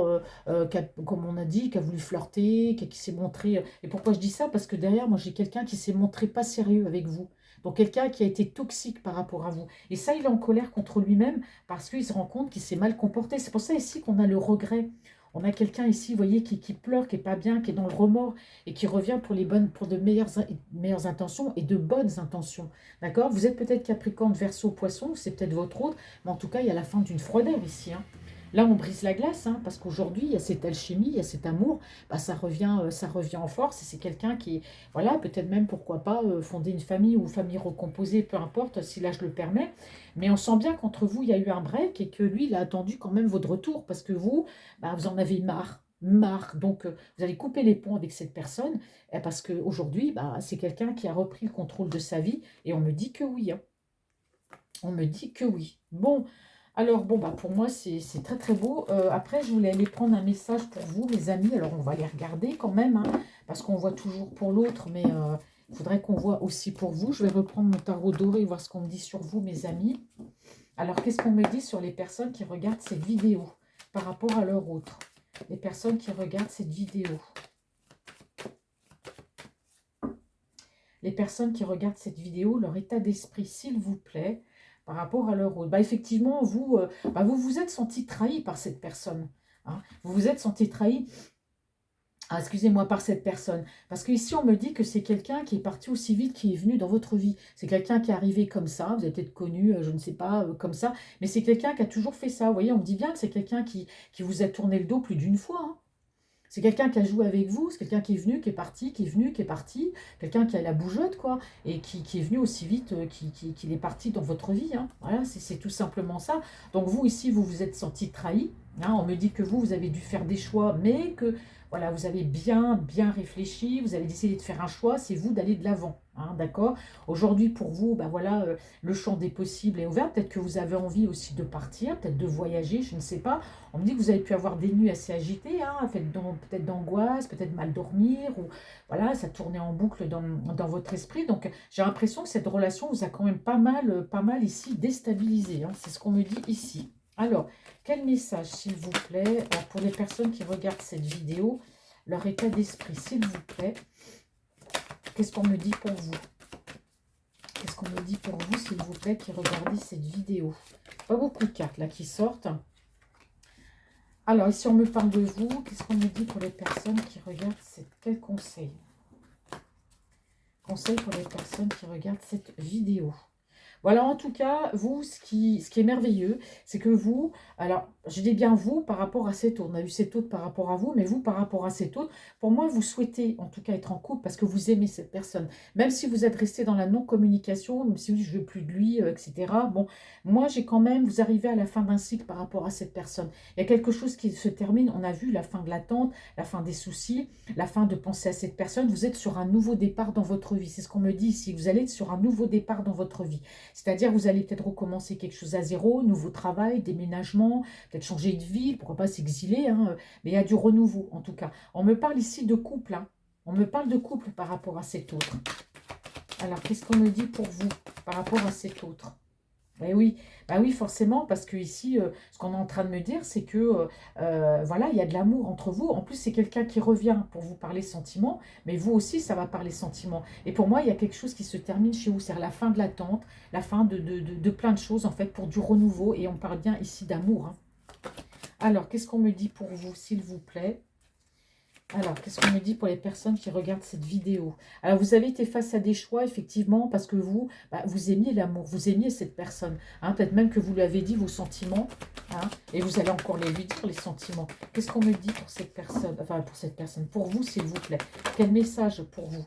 Speaker 1: comme on a dit, qui a voulu flirter, qui s'est montré... Et pourquoi je dis ça? Parce que derrière, moi, j'ai quelqu'un qui s'est montré pas sérieux avec vous. Donc quelqu'un qui a été toxique par rapport à vous. Et ça, il est en colère contre lui-même parce qu'il se rend compte qu'il s'est mal comporté. C'est pour ça ici qu'on a le regret. On a quelqu'un ici, vous voyez, qui pleure, qui n'est pas bien, qui est dans le remords et qui revient pour de meilleures intentions et de bonnes intentions. D'accord? Vous êtes peut-être Capricorne, Verseau, Poisson, c'est peut-être votre autre, mais en tout cas, il y a la fin d'une froideur ici, hein. Là, on brise la glace, hein, parce qu'aujourd'hui, il y a cette alchimie, il y a cet amour, bah, ça revient en force, et c'est quelqu'un qui, voilà, peut-être même, pourquoi pas, fonder une famille ou famille recomposée, peu importe, si l'âge le permet, mais on sent bien qu'entre vous, il y a eu un break, et que lui, il a attendu quand même votre retour, parce que vous, bah, vous en avez marre, donc vous allez couper les ponts avec cette personne, parce qu'aujourd'hui, bah, c'est quelqu'un qui a repris le contrôle de sa vie, et on me dit que oui, hein. On me dit que oui. Bon, alors bon, bah pour moi, c'est très très beau. Après, je voulais aller prendre un message pour vous, mes amis. Alors, on va les regarder quand même, hein, parce qu'on voit toujours pour l'autre, mais il faudrait qu'on voit aussi pour vous. Je vais reprendre mon tarot doré et voir ce qu'on me dit sur vous, mes amis. Alors, qu'est-ce qu'on me dit sur les personnes qui regardent cette vidéo par rapport à leur autre? Les personnes qui regardent cette vidéo. Les personnes qui regardent cette vidéo, leur état d'esprit, s'il vous plaît, par rapport à leur rôle. Bah, effectivement, vous vous êtes senti trahi par cette personne, hein. Vous vous êtes senti trahi, excusez-moi, par cette personne. Parce qu'ici, on me dit que c'est quelqu'un qui est parti aussi vite, qui est venu dans votre vie. C'est quelqu'un qui est arrivé comme ça, vous avez peut-être connu, je ne sais pas, comme ça, mais c'est quelqu'un qui a toujours fait ça. Vous voyez, on me dit bien que c'est quelqu'un qui vous a tourné le dos plus d'une fois, hein. C'est quelqu'un qui a joué avec vous, c'est quelqu'un qui est venu, qui est parti, qui est venu, qui est parti, quelqu'un qui a la bougeotte, quoi, et qui est venu aussi vite qu'il est parti dans votre vie, hein. Voilà, c'est tout simplement ça. Donc vous, ici, vous vous êtes senti trahi, hein. On me dit que vous avez dû faire des choix, mais que, voilà, vous avez bien réfléchi, vous avez décidé de faire un choix, c'est vous d'aller de l'avant, hein, d'accord? Aujourd'hui, pour vous, ben voilà, le champ des possibles est ouvert. Peut-être que vous avez envie aussi de partir, peut-être de voyager, je ne sais pas. On me dit que vous avez pu avoir des nuits assez agitées, hein, peut-être d'angoisse, peut-être mal dormir, ou voilà, ça tournait en boucle dans votre esprit. Donc, j'ai l'impression que cette relation vous a quand même pas mal ici déstabilisé, hein. C'est ce qu'on me dit ici. Alors, quel message, s'il vous plaît, pour les personnes qui regardent cette vidéo, leur état d'esprit, s'il vous plaît. Qu'est-ce qu'on me dit pour vous? Qu'est-ce qu'on me dit pour vous, s'il vous plaît, qui regardez cette vidéo? Pas beaucoup de cartes, là, qui sortent. Alors, ici, on me parle de vous. Qu'est-ce qu'on me dit pour les personnes qui regardent Quel conseil? Conseil pour les personnes qui regardent cette vidéo. Voilà, en tout cas, vous, ce qui est merveilleux, c'est que vous, alors, je dis bien vous par rapport à cet autre. On a vu cet autre par rapport à vous, mais vous par rapport à cet autre, pour moi, vous souhaitez en tout cas être en couple parce que vous aimez cette personne. Même si vous êtes resté dans la non-communication, même si oui, je veux plus de lui, etc. Bon, moi, j'ai quand même, vous arrivez à la fin d'un cycle par rapport à cette personne. Il y a quelque chose qui se termine. On a vu la fin de l'attente, la fin des soucis, la fin de penser à cette personne. Vous êtes sur un nouveau départ dans votre vie. C'est ce qu'on me dit ici. Vous allez être sur un nouveau départ dans votre vie. C'est-à-dire, vous allez peut-être recommencer quelque chose à zéro, nouveau travail, déménagement, peut-être changer de ville, pourquoi pas s'exiler, hein, mais il y a du renouveau, en tout cas. On me parle ici de couple, hein. On me parle de couple par rapport à cet autre. Alors, qu'est-ce qu'on me dit pour vous par rapport à cet autre? Eh oui, bah oui, forcément, parce que ici, ce qu'on est en train de me dire, c'est que voilà, il y a de l'amour entre vous. En plus, c'est quelqu'un qui revient pour vous parler sentiments, mais vous aussi, ça va parler sentiments. Et pour moi, il y a quelque chose qui se termine chez vous, c'est la fin de l'attente, la fin de plein de choses, en fait, pour du renouveau. Et on parle bien ici d'amour, hein. Alors, qu'est-ce qu'on me dit pour vous, s'il vous plaît? Alors, qu'est-ce qu'on me dit pour les personnes qui regardent cette vidéo? Alors, vous avez été face à des choix, effectivement, parce que vous, bah, vous aimiez l'amour, vous aimiez cette personne, hein. Peut-être même que vous lui avez dit vos sentiments, hein, et vous allez encore les lui dire, les sentiments. Qu'est-ce qu'on me dit pour cette personne? Enfin, pour cette personne, pour vous, s'il vous plaît. Quel message pour vous?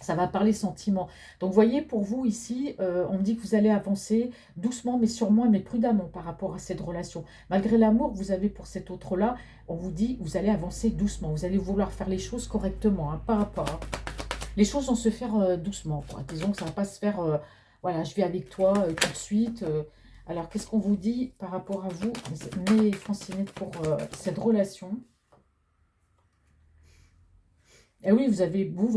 Speaker 1: Ça va parler sentiments. Donc, vous voyez, pour vous, ici, on me dit que vous allez avancer doucement, mais sûrement, mais prudemment par rapport à cette relation. Malgré l'amour que vous avez pour cet autre-là, on vous dit que vous allez avancer doucement. Vous allez vouloir faire les choses correctement, hein, pas à pas, hein. Les choses vont se faire doucement, quoi. Disons que ça ne va pas se faire, voilà, je vais avec toi tout de suite. Alors, qu'est-ce qu'on vous dit par rapport à vous, mes Francinettes, pour cette relation? Et oui, vous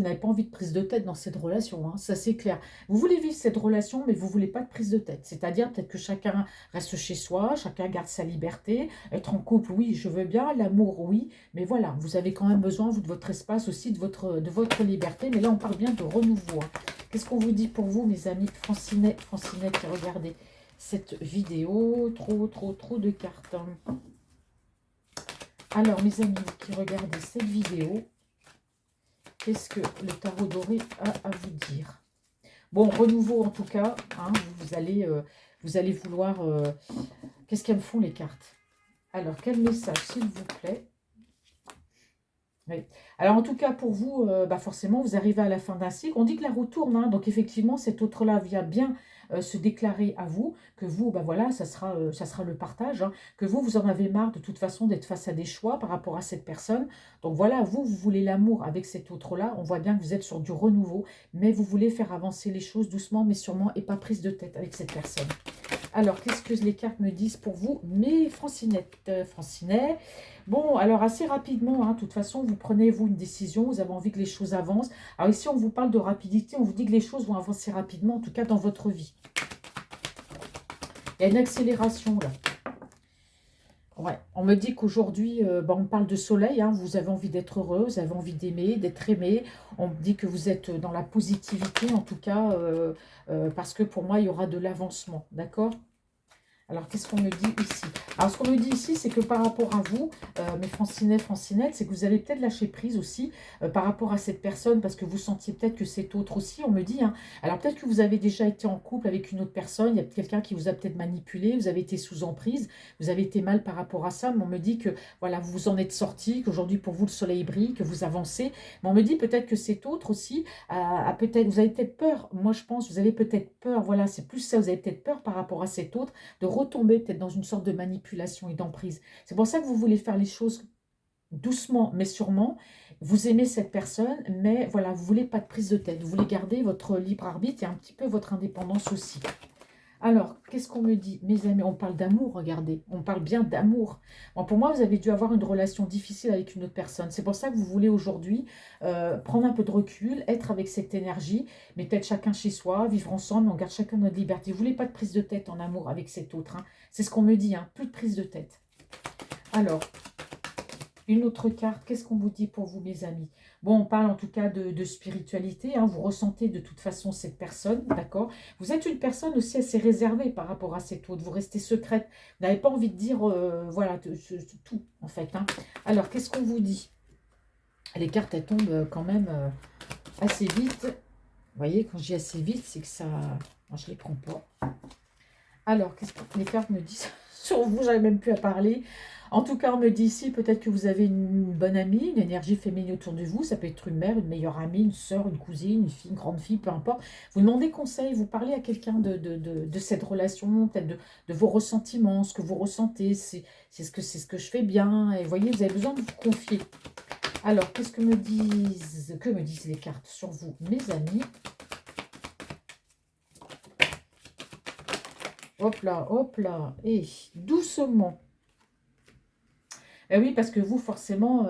Speaker 1: n'avez pas envie de prise de tête dans cette relation, hein, ça c'est clair. Vous voulez vivre cette relation, mais vous ne voulez pas de prise de tête. C'est-à-dire peut-être que chacun reste chez soi, chacun garde sa liberté. Être en couple, oui, je veux bien. L'amour, oui. Mais voilà, vous avez quand même besoin, vous, de votre espace aussi, de votre liberté. Mais là, on parle bien de renouveau, hein. Qu'est-ce qu'on vous dit pour vous, mes amis Francinettes, Francinettes qui regardez cette vidéo? Trop, trop, trop de cartes, hein. Alors, mes amis qui regardez cette vidéo, qu'est-ce que le tarot doré a à vous dire? Bon, renouveau en tout cas, hein, vous allez vouloir... qu'est-ce qu'elles me font les cartes? Alors, quel message, s'il vous plaît? Oui. Alors, en tout cas, pour vous, bah forcément, vous arrivez à la fin d'un cycle. On dit que la roue tourne, hein, donc effectivement, cet autre-là vient bien se déclarer à vous, que vous, bah voilà, ça sera le partage, hein, que vous en avez marre de toute façon d'être face à des choix par rapport à cette personne. Donc voilà, vous voulez l'amour avec cet autre-là. On voit bien que vous êtes sur du renouveau, mais vous voulez faire avancer les choses doucement, mais sûrement, et pas prise de tête avec cette personne. Alors, qu'est-ce que les cartes me disent pour vous, mes Francinettes, Francinet? Bon, alors assez rapidement, hein, de toute façon, vous prenez, vous, une décision, vous avez envie que les choses avancent. Alors ici, on vous parle de rapidité, on vous dit que les choses vont avancer rapidement, en tout cas dans votre vie. Il y a une accélération, là. Ouais, on me dit qu'aujourd'hui, bah, on parle de soleil, hein, vous avez envie d'être heureux, vous avez envie d'aimer, d'être aimé. On me dit que vous êtes dans la positivité, en tout cas, parce que pour moi, il y aura de l'avancement, d'accord? Alors, qu'est-ce qu'on me dit ici? Alors, ce qu'on me dit ici, c'est que par rapport à vous, mes Francinets, Francinettes, c'est que vous allez peut-être lâcher prise aussi par rapport à cette personne, parce que vous sentiez peut-être que c'est autre aussi, on me dit, hein. Alors, peut-être que vous avez déjà été en couple avec une autre personne, il y a quelqu'un qui vous a peut-être manipulé, vous avez été sous emprise, vous avez été mal par rapport à ça, mais on me dit que, voilà, vous vous en êtes sorti, qu'aujourd'hui, pour vous, le soleil brille, que vous avancez. Mais on me dit peut-être que cet autre aussi, peut-être, vous avez peut-être peur, moi je pense, vous avez peut-être peur, voilà, c'est plus ça, vous avez peut-être peur par rapport à cet autre, de retomber peut-être dans une sorte de manipulation et d'emprise. C'est pour ça que vous voulez faire les choses doucement mais sûrement. Vous aimez cette personne, mais voilà, vous ne voulez pas de prise de tête. Vous voulez garder votre libre arbitre et un petit peu votre indépendance aussi. Alors, qu'est-ce qu'on me dit? Mes amis, on parle d'amour, regardez. On parle bien d'amour. Bon, pour moi, vous avez dû avoir une relation difficile avec une autre personne. C'est pour ça que vous voulez aujourd'hui prendre un peu de recul, être avec cette énergie, mais peut-être chacun chez soi, vivre ensemble, on garde chacun notre liberté. Vous ne voulez pas de prise de tête en amour avec cet autre, hein. C'est ce qu'on me dit, hein, plus de prise de tête. Alors, une autre carte, qu'est-ce qu'on vous dit pour vous, mes amis? Bon, on parle en tout cas de spiritualité, hein, vous ressentez de toute façon cette personne, d'accord? Vous êtes une personne aussi assez réservée par rapport à cette autre, vous restez secrète, vous n'avez pas envie de dire, voilà, tout, en fait, hein. Alors, qu'est-ce qu'on vous dit? Les cartes, elles tombent quand même assez vite. Vous voyez, quand je dis assez vite, c'est que ça... Moi, je ne les prends pas. Alors, qu'est-ce que les cartes me disent sur vous? J'avais même plus à parler. En tout cas, on me dit ici, peut-être que vous avez une bonne amie, une énergie féminine autour de vous. Ça peut être une mère, une meilleure amie, une sœur, une cousine, une fille, une grande fille, peu importe. Vous demandez conseil, vous parlez à quelqu'un de cette relation, peut-être de vos ressentiments, ce que vous ressentez, c'est ce que je fais bien. Et vous voyez, vous avez besoin de vous confier. Alors, que me disent les cartes sur vous, mes amis? Hop là, et doucement. Eh oui, parce que vous, forcément,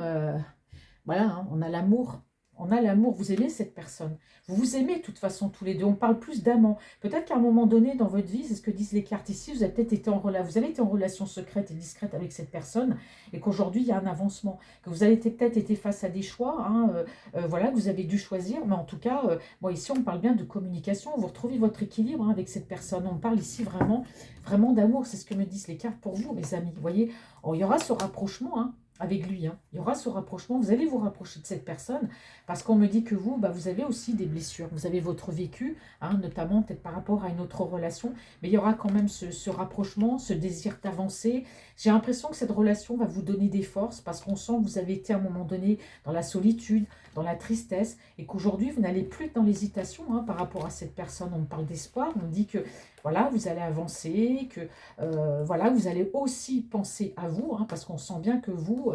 Speaker 1: voilà, hein, on a l'amour. On a l'amour. Vous aimez cette personne. Vous vous aimez de toute façon tous les deux. On parle plus d'amant. Peut-être qu'à un moment donné dans votre vie, c'est ce que disent les cartes ici, vous avez peut-être été en relation, vous avez été en relation secrète et discrète avec cette personne et qu'aujourd'hui il y a un avancement. Que vous avez peut-être été face à des choix, hein, voilà, que vous avez dû choisir. Mais en tout cas, bon, ici on parle bien de communication. Vous retrouvez votre équilibre, hein, avec cette personne. On parle ici vraiment, vraiment d'amour. C'est ce que me disent les cartes pour vous, mes amis. Vous voyez, oh, il y aura ce rapprochement, hein, avec lui, hein. Il y aura ce rapprochement, vous allez vous rapprocher de cette personne, parce qu'on me dit que vous, bah, vous avez aussi des blessures, vous avez votre vécu, hein, notamment peut-être par rapport à une autre relation, mais il y aura quand même ce rapprochement, ce désir d'avancer. J'ai l'impression que cette relation va vous donner des forces, parce qu'on sent que vous avez été à un moment donné dans la solitude, dans la tristesse, et qu'aujourd'hui, vous n'allez plus être dans l'hésitation, hein, par rapport à cette personne. On parle d'espoir, on dit que voilà, vous allez avancer, que voilà, vous allez aussi penser à vous, hein, parce qu'on sent bien que vous,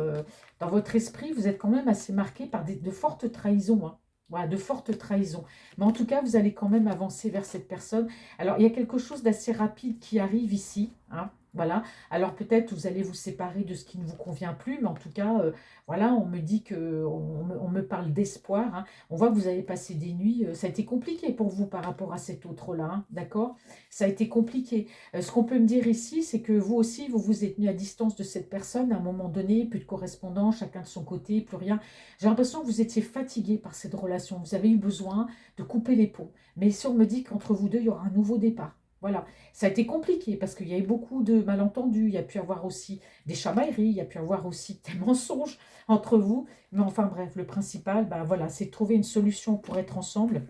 Speaker 1: dans votre esprit, vous êtes quand même assez marqué par de fortes trahisons, hein. Voilà, de fortes trahisons. Mais en tout cas, vous allez quand même avancer vers cette personne. Alors, il y a quelque chose d'assez rapide qui arrive ici, hein, voilà. Alors, peut-être vous allez vous séparer de ce qui ne vous convient plus, mais en tout cas, voilà, on me dit que, on me parle d'espoir, hein. On voit que vous avez passé des nuits, ça a été compliqué pour vous par rapport à cet autre-là, hein, d'accord? Ça a été compliqué. Ce qu'on peut me dire ici, c'est que vous aussi, vous vous êtes mis à distance de cette personne à un moment donné, plus de correspondance, chacun de son côté, plus rien. J'ai l'impression que vous étiez fatigué par cette relation. Vous avez eu besoin de couper les ponts. Mais ici, on me dit qu'entre vous deux, il y aura un nouveau départ. Voilà, ça a été compliqué parce qu'il y a eu beaucoup de malentendus, il y a pu y avoir aussi des chamailleries, il y a pu y avoir aussi des mensonges entre vous. Mais enfin bref, le principal, ben voilà, c'est de trouver une solution pour être ensemble.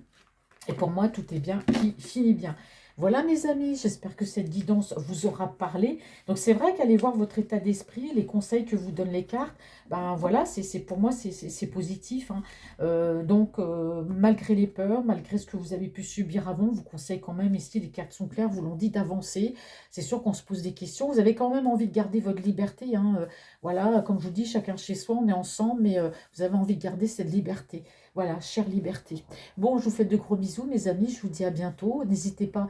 Speaker 1: Et pour moi, tout est bien qui finit bien. Voilà mes amis, j'espère que cette guidance vous aura parlé. Donc c'est vrai qu'aller voir votre état d'esprit, les conseils que vous donnent les cartes, ben voilà, pour moi c'est positif, hein. Donc malgré les peurs, malgré ce que vous avez pu subir avant, je vous conseille quand même, ici les cartes sont claires, vous l'ont dit, d'avancer. C'est sûr qu'on se pose des questions, vous avez quand même envie de garder votre liberté, hein. Voilà, comme je vous dis, chacun chez soi, on est ensemble, mais vous avez envie de garder cette liberté. Voilà, chère liberté. Bon, je vous fais de gros bisous, mes amis. Je vous dis à bientôt. N'hésitez pas,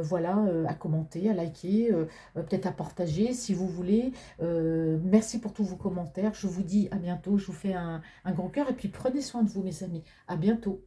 Speaker 1: voilà, à commenter, à liker, peut-être à partager si vous voulez. Merci pour tous vos commentaires. Je vous dis à bientôt. Je vous fais un grand cœur et puis prenez soin de vous, mes amis. À bientôt.